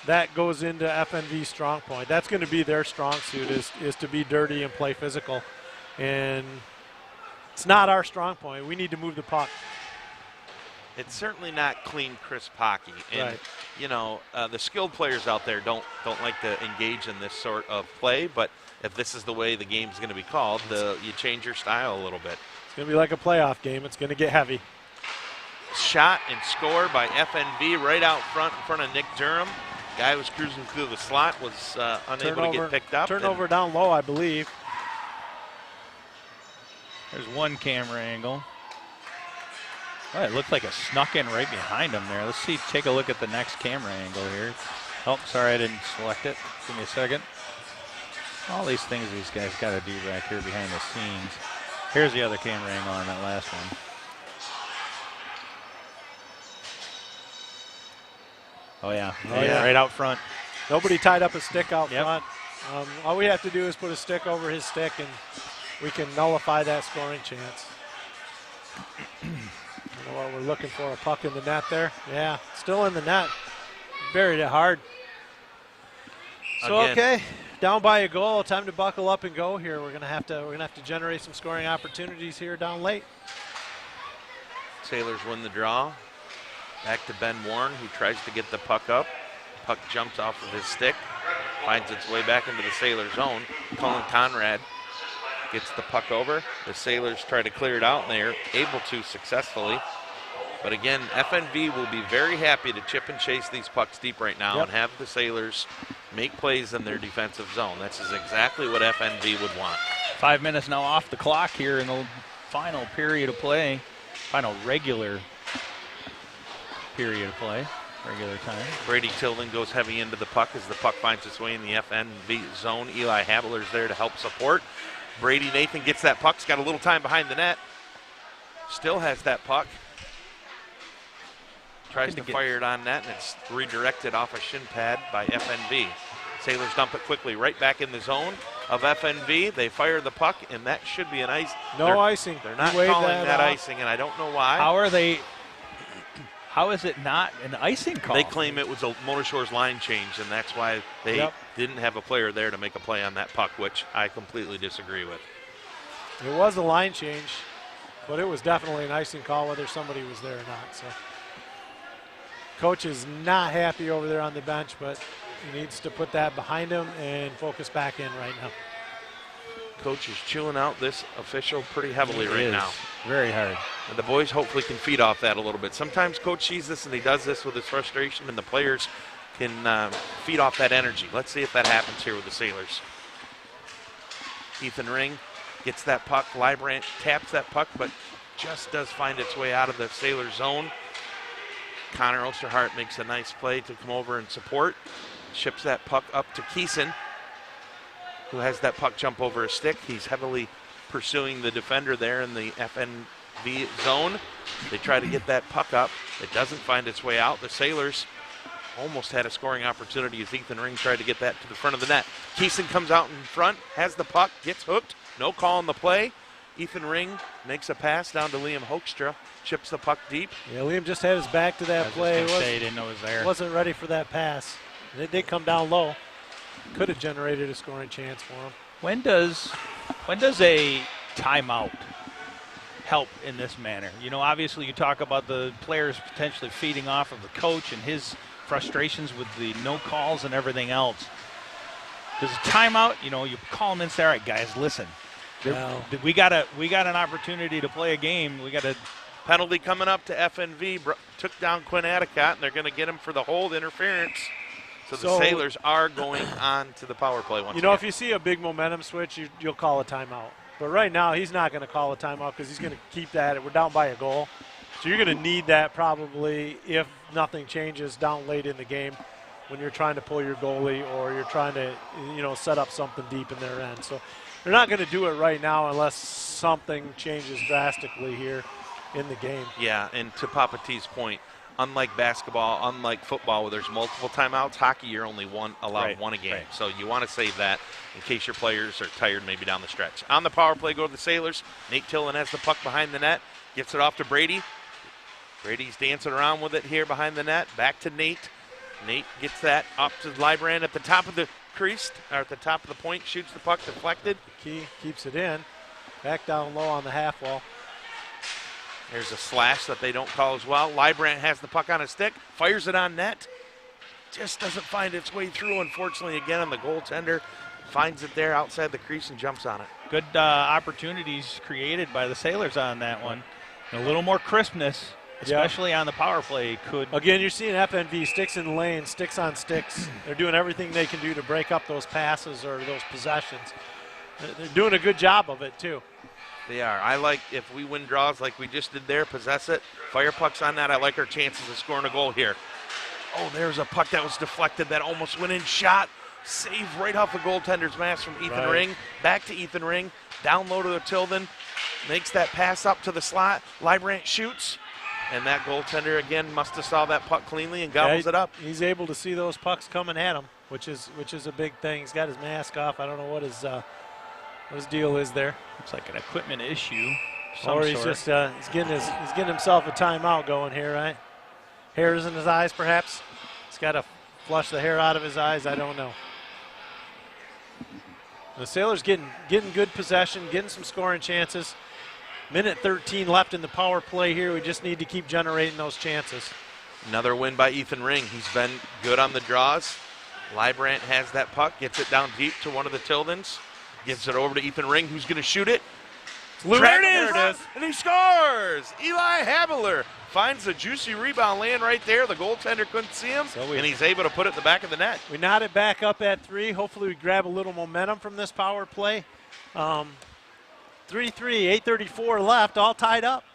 that goes into FNV's strong point. That's going to be their strong suit is to be dirty and play physical. And it's not our strong point. We need to move the puck. It's certainly not clean, crisp hockey. And, right. you know, the skilled players out there don't like to engage in this sort of play, but if this is the way the game's going to be called, you change your style a little bit. It's going to be like a playoff game. It's going to get heavy. Shot and score by FNV right out front in front of Nick Durham. Guy was cruising through the slot, was unable to get picked up. Turnover down low, I believe. There's one camera angle. Oh, it looked like it snuck in right behind him there. Let's see, take a look at the next camera angle here. Oh, sorry, I didn't select it. Give me a second. All these things these guys got to do back here behind the scenes. Here's the other camera angle on that last one. Oh, yeah. Right out front. Nobody tied up a stick out Yep. front. All we have to do is put a stick over his stick, and we can nullify that scoring chance. You know what, we're looking for a puck in the net there. Yeah, still in the net. Buried it hard. So Again. okay, down by a goal. Time to buckle up and go here. We're gonna have to generate some scoring opportunities here down late. Sailors win the draw. Back to Ben Warren, who tries to get the puck up. Puck jumps off of his stick, finds its way back into the Sailor zone. Colin Conrad gets the puck over. The Sailors try to clear it out, and they're able to successfully. But again, FNV will be very happy to chip and chase these pucks deep right now and have the Sailors make plays in their defensive zone. That's exactly what FNV would want. 5 minutes now off the clock here in the final period of play. Final regular period of play. Regular time. Brady Tilden goes heavy into the puck as the puck finds its way in the FNV zone. Eli Havler's there to help support. Brady Nathan gets that puck. He's got a little time behind the net. Still has that puck. Tries to fire it on net, and it's redirected off a shin pad by FNV. Sailors dump it quickly right back in the zone of FNV. They fire the puck, and that should be an ice. No icing. They're not calling that icing, and I don't know why. How is it not an icing call? They claim it was a Motor Shores line change, and that's why they didn't have a player there to make a play on that puck, which I completely disagree with. It was a line change, but it was definitely an icing call whether somebody was there or not. So coach is not happy over there on the bench, but he needs to put that behind him and focus back in right now. Coach is chewing out this official pretty heavily right now. Very hard. And the boys hopefully can feed off that a little bit. Sometimes coach sees this and he does this with his frustration, and the players can feed off that energy. Let's see if that happens here with the Sailors. Ethan Ring gets that puck. Librand taps that puck, but just does find its way out of the Sailor zone. Connor Osterhart makes a nice play to come over and support. Ships that puck up to Keeson, who has that puck jump over a stick. He's heavily pursuing the defender there in the FNV zone. They try to get that puck up. It doesn't find its way out. The Sailors almost had a scoring opportunity as Ethan Ring tried to get that to the front of the net. Keeson comes out in front, has the puck, gets hooked. No call on the play. Ethan Ring makes a pass down to Liam Hoekstra, chips the puck deep. Yeah, Liam just had his back to that play. He didn't know it was there. Wasn't ready for that pass. They did come down low. Could have generated a scoring chance for him. When does a timeout help in this manner? You know, obviously you talk about the players potentially feeding off of the coach and his frustrations with the no calls and everything else. Does a timeout, you know, you call them and say, all right, guys, listen. We got an opportunity to play a game. We got a penalty coming up to FNV. Took down Quinn Adicott, and they're going to get him for the hold interference. So the Sailors are going on to the power play once again. If you see a big momentum switch, you'll call a timeout. But right now, he's not going to call a timeout because he's going to keep that. We're down by a goal. So you're going to need that probably if nothing changes down late in the game when you're trying to pull your goalie or you're trying to, set up something deep in their end. So they're not going to do it right now unless something changes drastically here. in the game. Yeah, and to Papa T's point, unlike basketball, unlike football where there's multiple timeouts, hockey you're only allowed one a game. Right. So you want to save that in case your players are tired maybe down the stretch. On the power play go to the Sailors. Nate Tilden has the puck behind the net, gets it off to Brady. Brady's dancing around with it here behind the net. Back to Nate. Nate gets that up to Librand at the top of the crease, or at the top of the point, shoots the puck deflected. Key keeps it in. Back down low on the half wall. There's a slash that they don't call as well. Librand has the puck on a stick, fires it on net. Just doesn't find its way through, unfortunately, again on the goaltender. Finds it there outside the crease and jumps on it. Good opportunities created by the Sailors on that one. And a little more crispness, especially on the power play. Again, you're seeing FNV sticks in the lane, sticks on sticks. They're doing everything they can do to break up those passes or those possessions. They're doing a good job of it, too. They are. I like, if we win draws like we just did there, possess it, fire pucks on that, I like our chances of scoring a goal here. Oh, there's a puck that was deflected that almost went in, shot, save right off the goaltender's mask from Ethan Ring. Back to Ethan Ring, down low to the Tilden, makes that pass up to the slot. Librand shoots, and that goaltender again must have saw that puck cleanly and gobbles it up. He's able to see those pucks coming at him, which is a big thing. He's got his mask off. I don't know what his deal is there. Looks like an equipment issue. Or he's just he's getting himself a timeout going here, right? Hairs in his eyes, perhaps. He's got to flush the hair out of his eyes. I don't know. The Sailors getting good possession, getting some scoring chances. Minute 13 left in the power play here. We just need to keep generating those chances. Another win by Ethan Ring. He's been good on the draws. Librand has that puck, gets it down deep to one of the Tildens. Gives it over to Ethan Ring, who's going to shoot it. There it is. And he scores! Eli Habeler finds a juicy rebound laying right there. The goaltender couldn't see him, and he's able to put it in the back of the net. We knotted back up at 3. Hopefully we grab a little momentum from this power play. 3-3, 8:34 left, all tied up.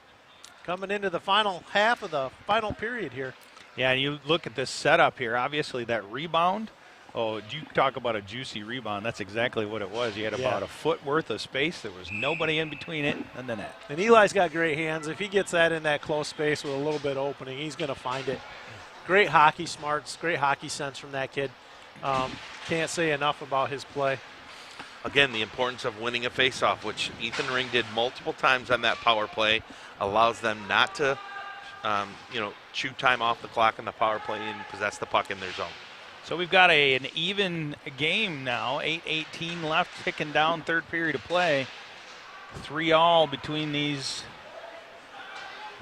Coming into the final half of the final period here. Yeah, and you look at this setup here. Obviously that rebound. Oh, you talk about a juicy rebound. That's exactly what it was. You had about a foot worth of space. There was nobody in between it and the net. And Eli's got great hands. If he gets that in that close space with a little bit of opening, he's going to find it. Great hockey smarts, great hockey sense from that kid. Can't say enough about his play. Again, the importance of winning a faceoff, which Ethan Ring did multiple times on that power play, allows them not to, chew time off the clock on the power play and possess the puck in their zone. So we've got an even game now, 8:18 left, ticking down, third period of play. 3-all between these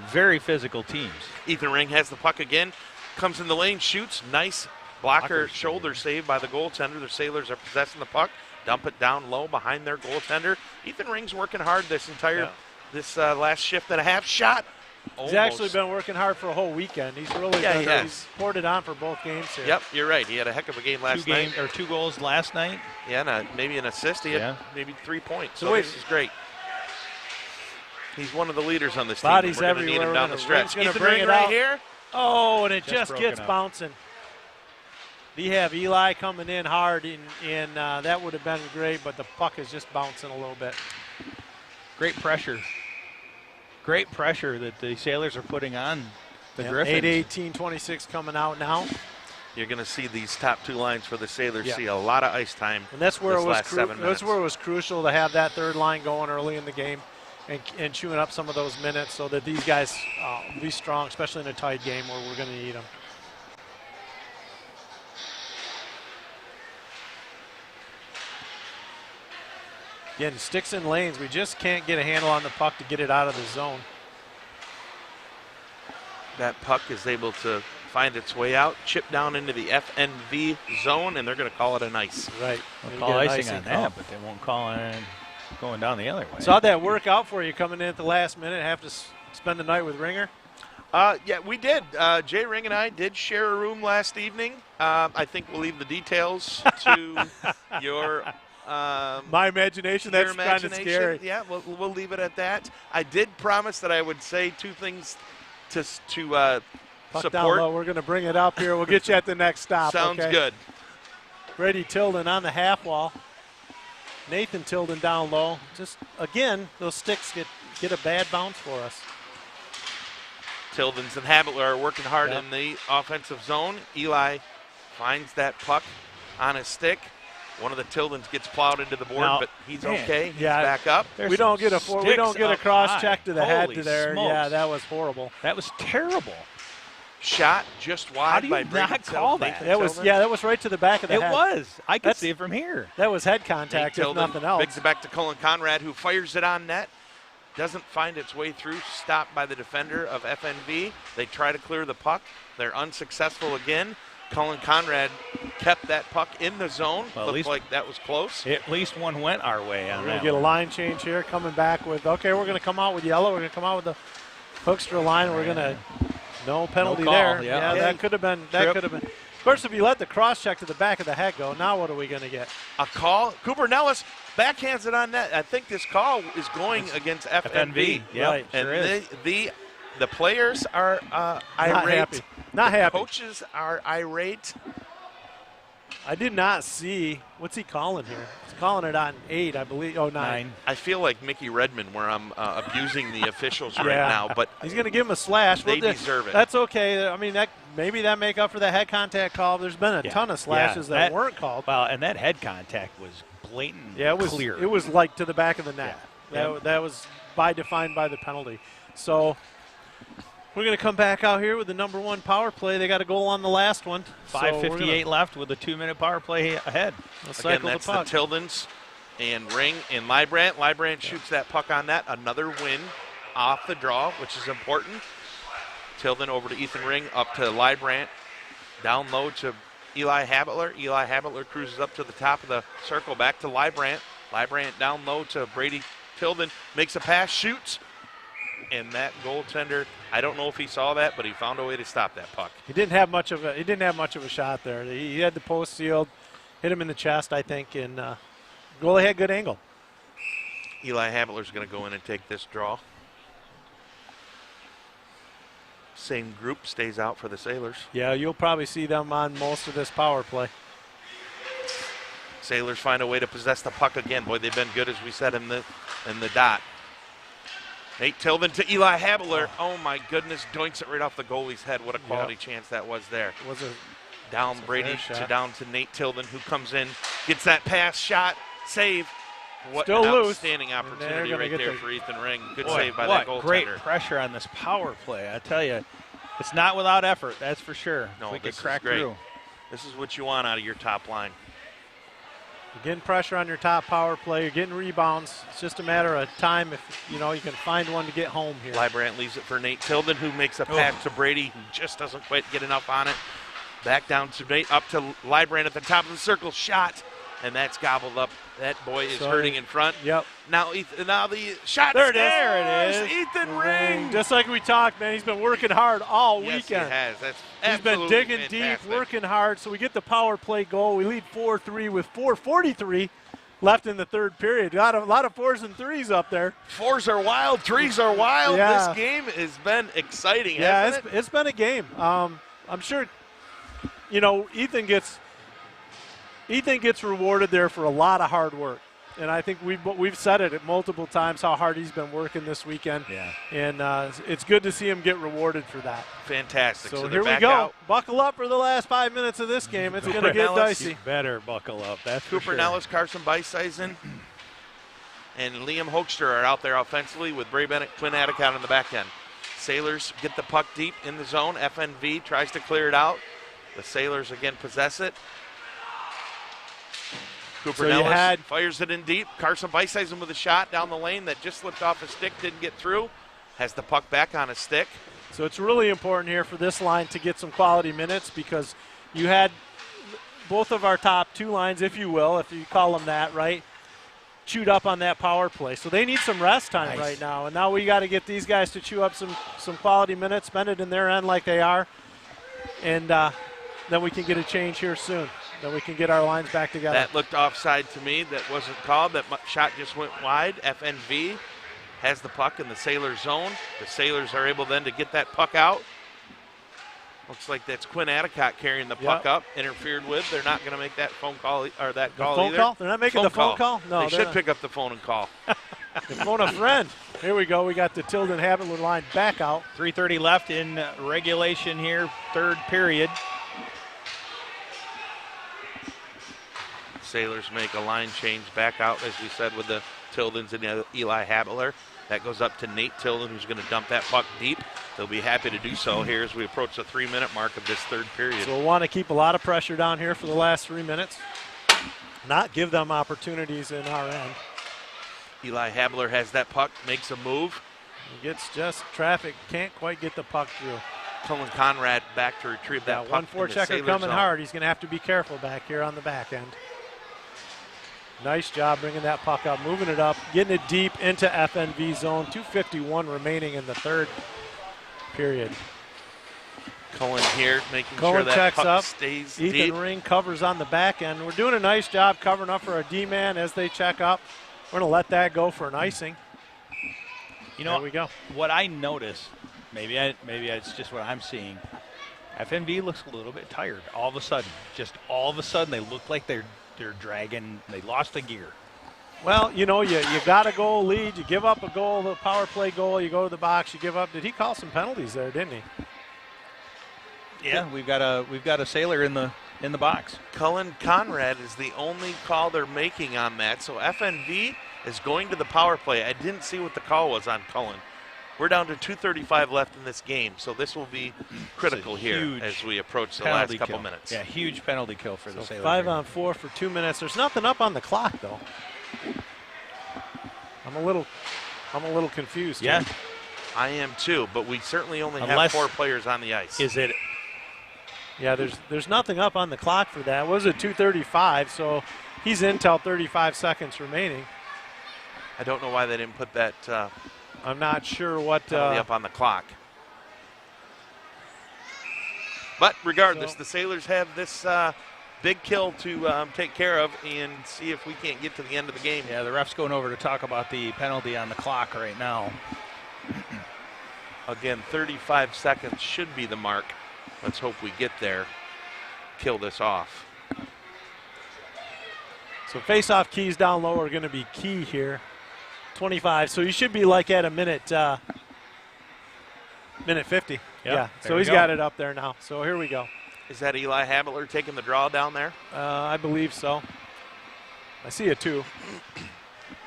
very physical teams. Ethan Ring has the puck again, comes in the lane, shoots, nice blocker shoulder save by the goaltender. The Sailors are possessing the puck, dump it down low behind their goaltender. Ethan Ring's working hard this entire last shift and a half. Shot. He's actually been working hard for a whole weekend. He's really he's poured it on for both games here. Yep, you're right. He had a heck of a game last night. 2 goals last night. Yeah, and maybe an assist. He had maybe 3 points. So this is great. He's one of the leaders on this team. Bodies We're going to need him down the stretch. Ethan Ring right here. Oh, and it just gets bouncing. We have Eli coming in hard, and that would have been great, but the puck is just bouncing a little bit. Great pressure. Great pressure that the Sailors are putting on the Griffins. 8-18-26 coming out now. You're going to see these top 2 lines for the Sailors see a lot of ice time. And that's where it was crucial to have that third line going early in the game and chewing up some of those minutes so that these guys be strong, especially in a tight game where we're going to need them. Again, sticks in lanes. We just can't get a handle on the puck to get it out of the zone. That puck is able to find its way out, chip down into the FNV zone, and they're going to call it an ice. Right. They'll call icing on that, but they won't call it going down the other way. So how'd that work out for you coming in at the last minute? Have to spend the night with Ringer? Yeah, we did. Jay Ring and I did share a room last evening. I think we'll leave the details to your... my imagination, that's kind of scary. Yeah, we'll leave it at that. I did promise that I would say 2 things to Puck support. Down low. We're going to bring it up here. We'll get you at the next stop. Sounds good. Brady Tilden on the half wall. Nathan Tilden down low. Just, again, those sticks get a bad bounce for us. Tildens and Habitler are working hard in the offensive zone. Eli finds that puck on his stick. One of the Tildens gets plowed into the board, but he's okay. He's back up. We don't get a cross check to the head to there. Smokes. Yeah, that was horrible. That was terrible. Shot just wide. How do you by not call that? That was right to the back of the head. It was. I could see it from here. That was head contact, if nothing else. Bigs it back to Cullen Conrad, who fires it on net. Doesn't find its way through. Stopped by the defender of FNV. They try to clear the puck. They're unsuccessful again. Cullen Conrad kept that puck in the zone. Well, Looked like that was close. At least one went our way on We're that. going to get a line change here, coming back with, we're going to come out with yellow. We're going to come out with the Hoekstra line. We're going to, no penalty there. Yeah, that could have been. Of course, if you let the cross check to the back of the head go, now what are we going to get? A call. Cooper Nellis backhands it on net. I think this call is going against FNV. Yep, right. And sure is. the players are irate. Not happy. Coaches are irate. I did not see. What's he calling here? He's calling it on 8, I believe. Oh, 9. I feel like Mickey Redmond, where I'm abusing the officials right now, but he's going to give him a slash. They deserve it. That's okay. I mean, maybe that make up for the head contact call. There's been a ton of slashes that weren't called. Well, and that head contact was blatant. Yeah, it was clear. It was like to the back of the net. Yeah. That was defined by the penalty. So we're going to come back out here with the number 1 power play. They got a goal on the last one. 5:58 left with a 2-minute power play ahead. Again, that's the Tildens and Ring and Librant. Librant shoots that puck on net. Another win off the draw, which is important. Tilden over to Ethan Ring, up to Librant. Down low to Eli Habitler. Eli Habitler cruises up to the top of the circle, back to Librant. Librant down low to Brady Tilden. Makes a pass, shoots. And that goaltender, I don't know if he saw that, but he found a way to stop that puck. He didn't have much of a shot there. He had the post sealed, hit him in the chest, I think, and goalie had good angle. Eli Habitler's going to go in and take this draw. Same group stays out for the Sailors. Yeah, you'll probably see them on most of this power play. Sailors find a way to possess the puck again. Boy, they've been good, as we said, in the dot. Nate Tilden to Eli Habitler. Oh, my goodness. Doinks it right off the goalie's head. What a quality chance that was there. Down Brady down to Nate Tilden, who comes in, gets that pass, shot, save. What Still an loose. Outstanding opportunity right there for Ethan Ring. Good Boy, save by that goaltender. Great pressure on this power play. I tell you, it's not without effort, that's for sure. No, we this could crack is great. through. This is what you want out of your top line. You're getting pressure on your top power play. You're getting rebounds. It's just a matter of time if you can find one to get home here. Librant leaves it for Nate Tilden, who makes a pass to Brady, who just doesn't quite get enough on it. Back down to Nate, up to Librant at the top of the circle, shot, and that's gobbled up. That boy is hurting in front. Yep. Now the shot. There it is. Ethan Ring. Just like we talked, man, he's been working hard all Yes, weekend. he has. That's He's been absolutely digging fantastic. deep, working hard. So we get the power play goal. We lead 4-3 with 4:43 left in the third period. A lot of 4s and 3s up there. 4s are wild, 3s are wild. Yeah. This game has been exciting, Yeah, hasn't it? it's been a game. I'm sure, Ethan gets rewarded there for a lot of hard work. And I think we've said it multiple times how hard he's been working this weekend. Yeah. And it's good to see him get rewarded for that. Fantastic. So they're here we back go. out. Buckle up for the last 5 minutes of this game. It's going to get dicey. You better buckle up. That's for Cooper sure. Nellis, Carson Beiseisen, and Liam Hoekstra are out there offensively with Bray Bennett, Quinn Adicott on the back end. Sailors get the puck deep in the zone. FNV tries to clear it out. The Sailors again possess it. Cooper Nellis fires it in deep. Carson Beiseisen with a shot down the lane that just slipped off his stick, didn't get through. Has the puck back on his stick. So it's really important here for this line to get some quality minutes because you had both of our top 2 lines, if you will, if you call them that, right, chewed up on that power play. So they need some rest time right now. And now we got to get these guys to chew up some quality minutes, spend it in their end like they are. And then we can get a change here soon. Then we can get our lines back together. That looked offside to me. That wasn't called. That shot just went wide. FNV has the puck in the Sailor zone. The Sailors are able then to get that puck out. Looks like that's Quinn Adicott carrying the puck up, interfered with. They're not going to make that phone call or that call either. They're not making the phone call? No, they should pick up the phone and call. phone a friend. Here we go. We got the Tilden Habitler line back out. 3:30 left in regulation here, third period. Sailors make a line change back out, as we said, with the Tildens and Eli Habitler. That goes up to Nate Tilden, who's going to dump that puck deep. They'll be happy to do so here as we approach the 3-minute mark of this third period. So we'll want to keep a lot of pressure down here for the last 3 minutes. Not give them opportunities in our end. Eli Habitler has that puck, makes a move. He gets just traffic, can't quite get the puck through. Cullen Conrad back to retrieve that puck. One forechecker coming hard. He's going to have to be careful back here on the back end. Nice job bringing that puck up, moving it up, getting it deep into FNV zone. 2:51 remaining in the third period. Cullen here making sure that checks puck up. stays Ethan deep. Ring covers on the back end. We're doing a nice job covering up for our D-man as they check up. We're going to let that go for an icing. You know, there we go. What I notice, maybe it's just what I'm seeing, FNV looks a little bit tired all of a sudden. Just all of a sudden they look like they're dragging, they lost the gear. Well, you know, you got a goal lead, you give up a goal, the power play goal, you go to the box, you give up. Did he call some penalties there, didn't he? Yeah, we've got a Sailor in the box. Cullen Conrad is the only call they're making on that. So FNV is going to the power play. I didn't see what the call was on Cullen. We're down to 2:35 left in this game, so this will be critical here as we approach the last couple minutes. Yeah, huge penalty kill for the Sailors. 5 on 4 for 2 minutes. There's nothing up on the clock though. I'm a little confused. Yeah, here. I am too, but we certainly only have 4 players on the ice. Is it? Yeah, there's nothing up on the clock for that. It was at 2:35, so he's in till 35 seconds remaining. I don't know why they didn't put that. I'm not sure what up on the clock. But regardless, the Sailors have this big kill to take care of and see if we can't get to the end of the game. Yeah, the ref's going over to talk about the penalty on the clock right now. Again, 35 seconds should be the mark. Let's hope we get there. Kill this off. So face-off keys down low are going to be key here. 25, so you should be like at a minute 50. Yep, yeah, so he's got it up there now. So here we go. Is that Eli Habitler taking the draw down there? I believe so. I see it too.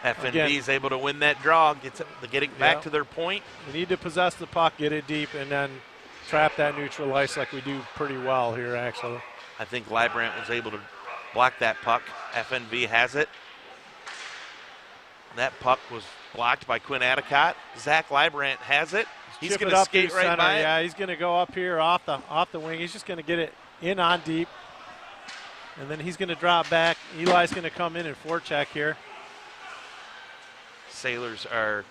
FNV is able to win that draw, getting back to their point. We need to possess the puck, get it deep, and then trap that neutral ice like we do pretty well here, actually. I think Librant was able to block that puck. FNV has it. That puck was blocked by Quinn Adicott. Zach Librant has it. He's going to skate right by it. Yeah, he's going to go up here off the wing. He's just going to get it in on deep. And then he's going to drop back. Eli's going to come in and forecheck here. Sailors are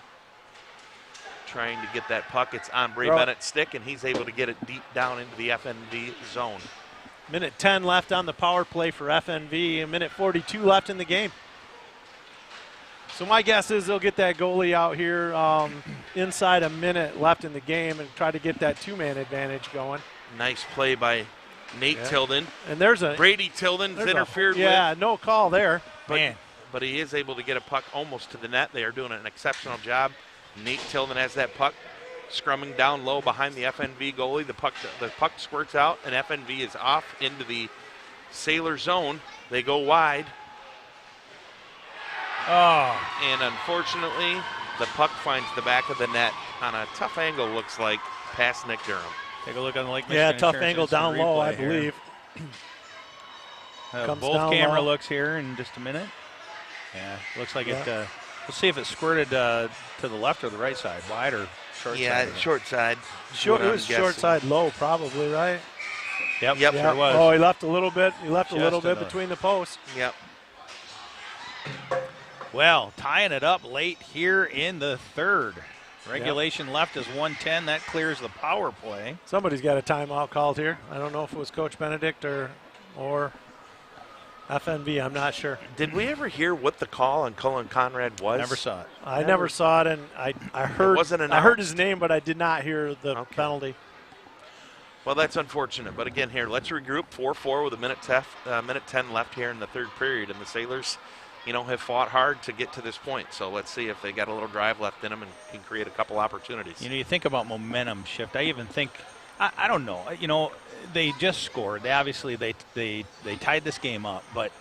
trying to get that puck. It's on Bray Bennett's stick, and he's able to get it deep down into the FNV zone. Minute 10 left on the power play for FNV. A minute 42 left in the game. So my guess is they'll get that goalie out here inside a minute left in the game and try to get that two-man advantage going. Nice play by Nate Tilden. And there's a Brady Tilden's interfered with. Yeah, no call there. But he is able to get a puck almost to the net. They are doing an exceptional job. Nate Tilden has that puck scrumming down low behind the FNV goalie. The puck squirts out, and FNV is off into the Sailor zone. They go wide. Oh. And unfortunately, the puck finds the back of the net on a tough angle, looks like, past Nick Durham. Take a look on the Lake Michigan. Yeah, tough angle down low, I believe. Both camera looks here in just a minute. Yeah, looks like it. Let's see if it squirted to the left or the right side, wide or short side. Yeah, short side. It was short side low, probably, right? Yep, sure was. Oh, he left a little bit. He left a little bit between the posts. Yep. Well, tying it up late here in the third. Regulation left is 1:10. That clears the power play. Somebody's got a timeout called here. I don't know if it was Coach Benedict or FNV. I'm not sure. Did we ever hear what the call on Cullen Conrad was? Never saw it. I never saw it, and I heard. I heard his name, but I did not hear the penalty. Well, that's unfortunate. But again, here, let's regroup. 4-4 with a minute 10 left here in the third period, and the Sailors have fought hard to get to this point. So let's see if they got a little drive left in them and can create a couple opportunities. You think about momentum shift. I even think, I don't know, they just scored. They tied this game up, but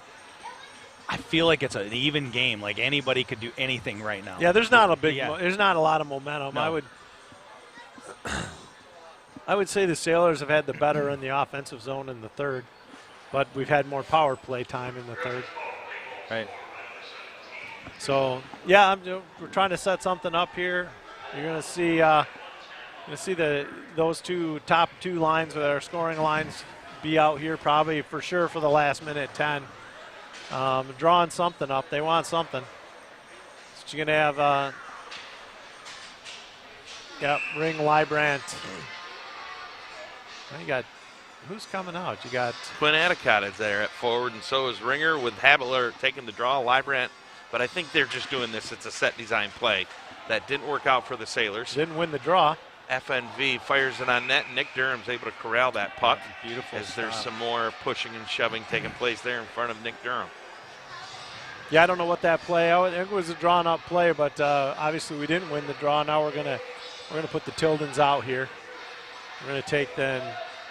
I feel like it's an even game. Like anybody could do anything right now. Yeah, there's not a lot of momentum. No. I would say the Sailors have had the better in the offensive zone in the third, but we've had more power play time in the third. Right. So yeah, we're trying to set something up here. You're going to see those top two lines with our scoring lines be out here probably for sure for the last minute 10. Drawing something up. They want something. So you're going to have Ring Librant. Now you got, who's coming out? You got Quinn Adicott is there at forward, and so is Ringer with Habler taking the draw, Librant. But I think they're just doing this. It's a set design play. That didn't work out for the Sailors. Didn't win the draw. FNV fires it on net. Nick Durham's able to corral that puck. Beautiful as there's some more pushing and shoving taking place there in front of Nick Durham. Yeah, I don't know what that play. I think it was a drawn up play, but obviously we didn't win the draw. Now we're gonna put the Tildens out here. We're gonna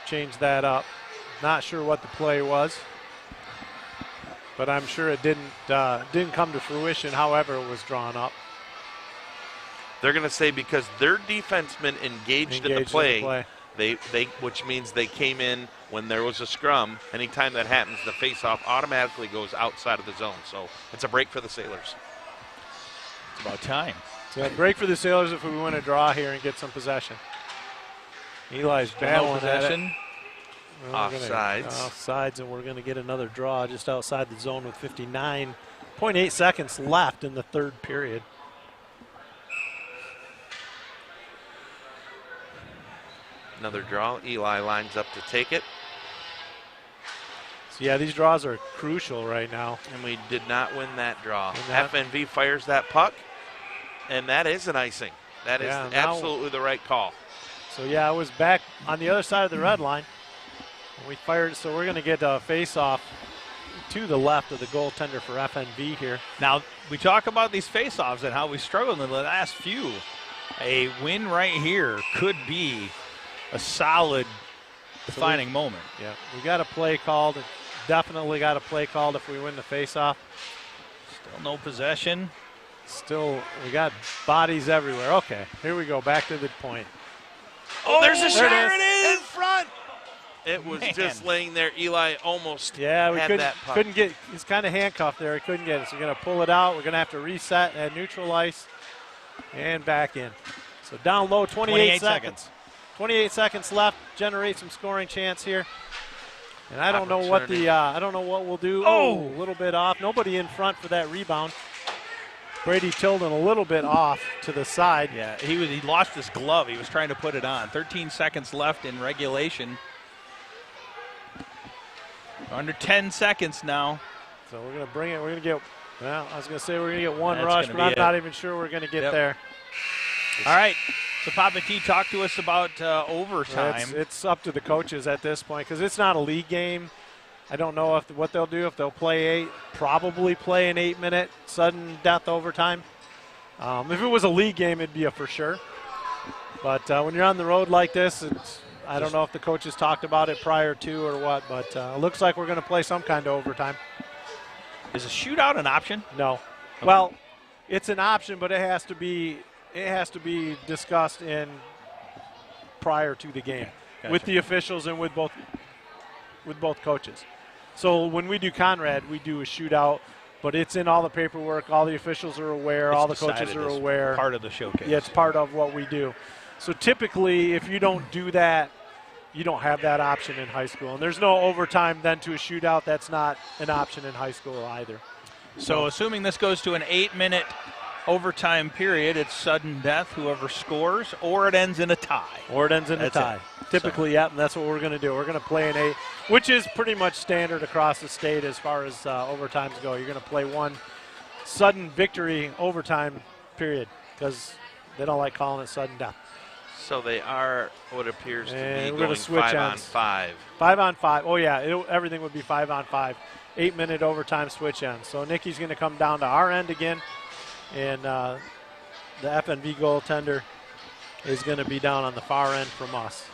change that up. Not sure what the play was, but I'm sure it didn't come to fruition. However, it was drawn up. They're going to say because their defensemen engaged in the play, which means they came in when there was a scrum. Anytime that happens, the faceoff automatically goes outside of the zone. So it's a break for the Sailors. It's about time. So a break for the Sailors if we win a draw here and get some possession. Eli's battling possession. Offsides, and we're going to get another draw just outside the zone with 59.8 seconds left in the third period. Another draw. Eli lines up to take it. So yeah, these draws are crucial right now. And we did not win that draw. FNV fires that puck, and that is an icing. That is absolutely the right call. So yeah, I was back on the other side of the red line. We fired, so we're going to get a face-off to the left of the goaltender for FNV here. Now, we talk about these face-offs and how we struggled in the last few. A win right here could be a solid defining moment. Yeah, we got a play called. Definitely got a play called if we win the face-off. Still no possession. Still, we got bodies everywhere. Okay, here we go, back to the point. Oh, there's a shot in front. It was just laying there. Eli almost had that puck. Couldn't get, he's kind of handcuffed there. He couldn't get it. So we're going to pull it out. We're going to have to reset and neutral ice and back in. So down low, 28 seconds. 28 seconds left. Generate some scoring chance here. And I don't know what we'll do. Oh, a little bit off. Nobody in front for that rebound. Brady Tilden a little bit off to the side. Yeah, he lost his glove. He was trying to put it on. 13 seconds left in regulation. Under 10 seconds now. So we're going to bring it. We're going to get, well, I was going to say we're going to get one rush, but I'm not even sure we're going to get there. All right. So Papa T, talk to us about overtime. It's up to the coaches at this point because it's not a league game. I don't know what they'll do, if they'll play probably play an 8-minute sudden death overtime. If it was a league game, it'd be a for sure. But when you're on the road like this, I don't know if the coaches talked about it prior to or what, but it looks like we're going to play some kind of overtime. Is a shootout an option? No. Okay. Well, it's an option, but it has to be discussed in prior to the game with the officials and with both coaches. So when we do Conrad, we do a shootout, but it's in all the paperwork. All the officials are aware. All the coaches are aware. Part of the showcase. Yeah, it's part of what we do. So typically, if you don't do that, you don't have that option in high school. And there's no overtime then to a shootout. That's not an option in high school either. So assuming this goes to an 8-minute overtime period, it's sudden death, whoever scores, or it ends in a tie. Typically, yeah, and that's what we're going to do. We're going to play an 8, which is pretty much standard across the state as far as overtimes go. You're going to play one sudden victory overtime period because they don't like calling it sudden death. So they are what appears to And be we're going gonna switch 5-on-5. 5-on-5. Oh, yeah, everything would be 5-on-5. 8-minute overtime switch ends. So Nikki's going to come down to our end again, and the FNV goaltender is going to be down on the far end from us.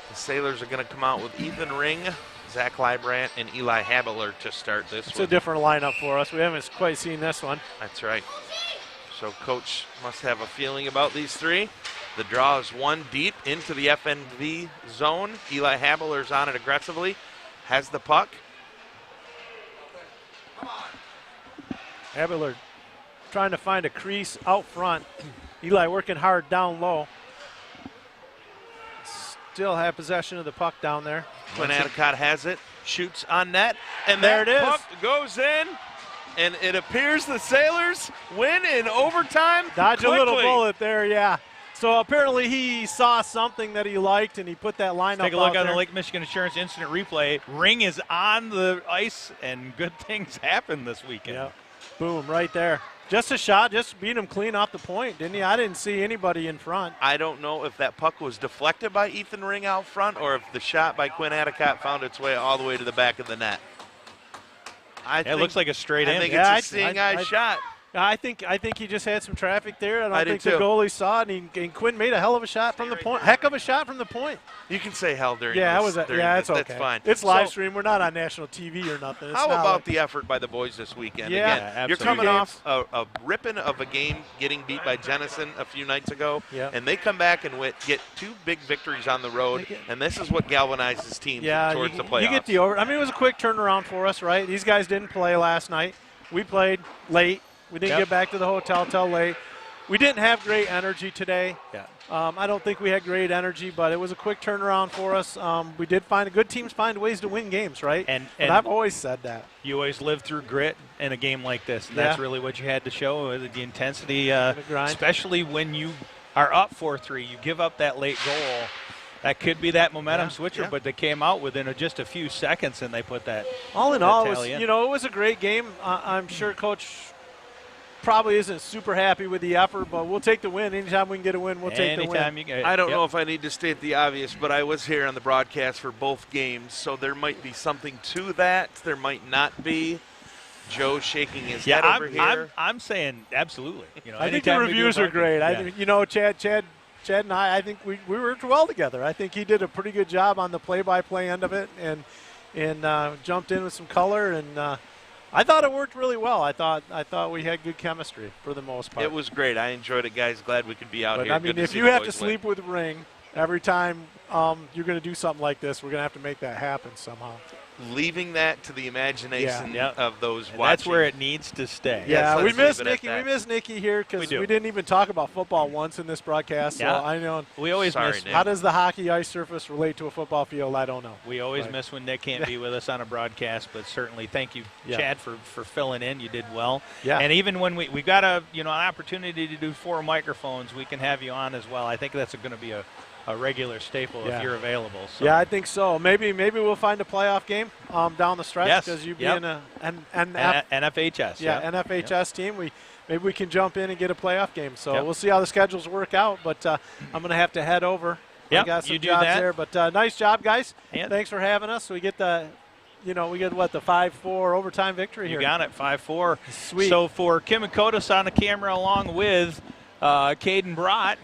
The Sailors are going to come out with Ethan Ring, Zach Librant, and Eli Habeler to start this It's one. a different lineup for us. We haven't quite seen this one. That's right. So Coach must have a feeling about these three. The draw is one deep into the FNV zone. Eli Habeler's on it aggressively. Has the puck. Habeler trying to find a crease out front. Eli working hard down low. Still have possession of the puck down there. When Adicott has it, shoots on net, and there that it is. puck goes in, and it appears the Sailors win in overtime. Dodge quickly. a little bullet there, yeah. So apparently he saw something that he liked, and he put that lineup Take a look out on there. the Lake Michigan Insurance Instant Replay. Ring is on the ice, and good things happen this weekend. Yeah. Boom, right there. Just a shot, just beat him clean off the point, didn't he? I didn't see anybody in front. I don't know if that puck was deflected by Ethan Ring out front or if the shot by Quinn Adicott found its way all the way to the back of the net. It looks like a straight in. I think it's a seeing eye shot. I think he just had some traffic there. I don't I think did the too. goalie saw it, and Quinn made a hell of a shot from the point. Heck of a shot from the point. You can say hell during Yeah, this. During it's this. okay. That's fine. It's live So, stream. We're not on national TV or nothing. It's how not about like- the effort by the boys this weekend? Yeah, Again, you're absolutely. coming off a ripping of a game getting beat by Jenison a few nights ago, Yeah. and they come back and get two big victories on the road, and this is what galvanizes teams towards the playoffs. You get the over. I mean, it was a quick turnaround for us, right? These guys didn't play last night. We played late. We didn't get back to the hotel till late. We didn't have great energy today. Yeah. I don't think we had great energy, but it was a quick turnaround for us. We did find good teams find ways to win games, right? And I've always said that. You always live through grit in a game like this. And that's really what you had to show, the intensity, especially when you are up 4-3. You give up that late goal. That could be that momentum switcher, but they came out within just a few seconds, and they put that. All in all, tally in. it was a great game. I'm sure Coach probably isn't super happy with the effort, but we'll take the win. Anytime we can get a win, we'll take the win. I don't know if I need to state the obvious, but I was here on the broadcast for both games, so there might be something to that. There might not be. Joe shaking his head over here. I'm saying absolutely. I think the reviews are great. I think, Chad and I think we worked well together. I think he did a pretty good job on the play-by-play end of it and jumped in with some color, and I thought it worked really well. I thought we had good chemistry for the most part. It was great. I enjoyed it, guys. Glad we could be out But here. I mean, if you have to sleep with Ring every time you're going to do something like this, we're going to have to make that happen somehow. Leaving that to the imagination of those watching. That's where it needs to stay. Yeah, Yes, we miss leave it at Nikki. that. We miss Nikki here because We do. we didn't even talk about football once in this broadcast. So Yeah. I know. We always miss. How does the hockey ice surface relate to a football field? I don't know. We always miss when Nick can't be with us on a broadcast, but certainly thank you, Chad, for filling in. You did well. Yeah. And even when we got an opportunity to do 4 microphones, we can have you on as well. I think that's going to be a regular staple if you're available. So. Yeah, I think so. Maybe we'll find a playoff game down the stretch because you being an NFHS. NFHS team. Maybe we can jump in and get a playoff game. So we'll see how the schedules work out. But I'm going to have to head over. I got some you do jobs that. there. But nice job, guys. And thanks for having us. We get the 5-4 overtime victory here. You got it, 5-4. Sweet. So for Kim and Kotis on the camera, along with Caden Brott,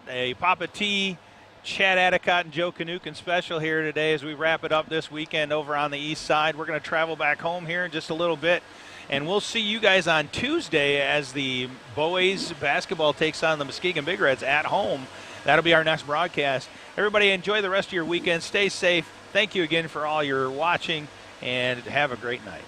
a Papa T, Chad Adicott, and Joe Canukin special here today as we wrap it up this weekend over on the east side. We're going to travel back home here in just a little bit, and we'll see you guys on Tuesday as the boys basketball takes on the Muskegon Big Reds at home. That'll be our next broadcast. Everybody enjoy the rest of your weekend. Stay safe. Thank you again for all your watching, and have a great night.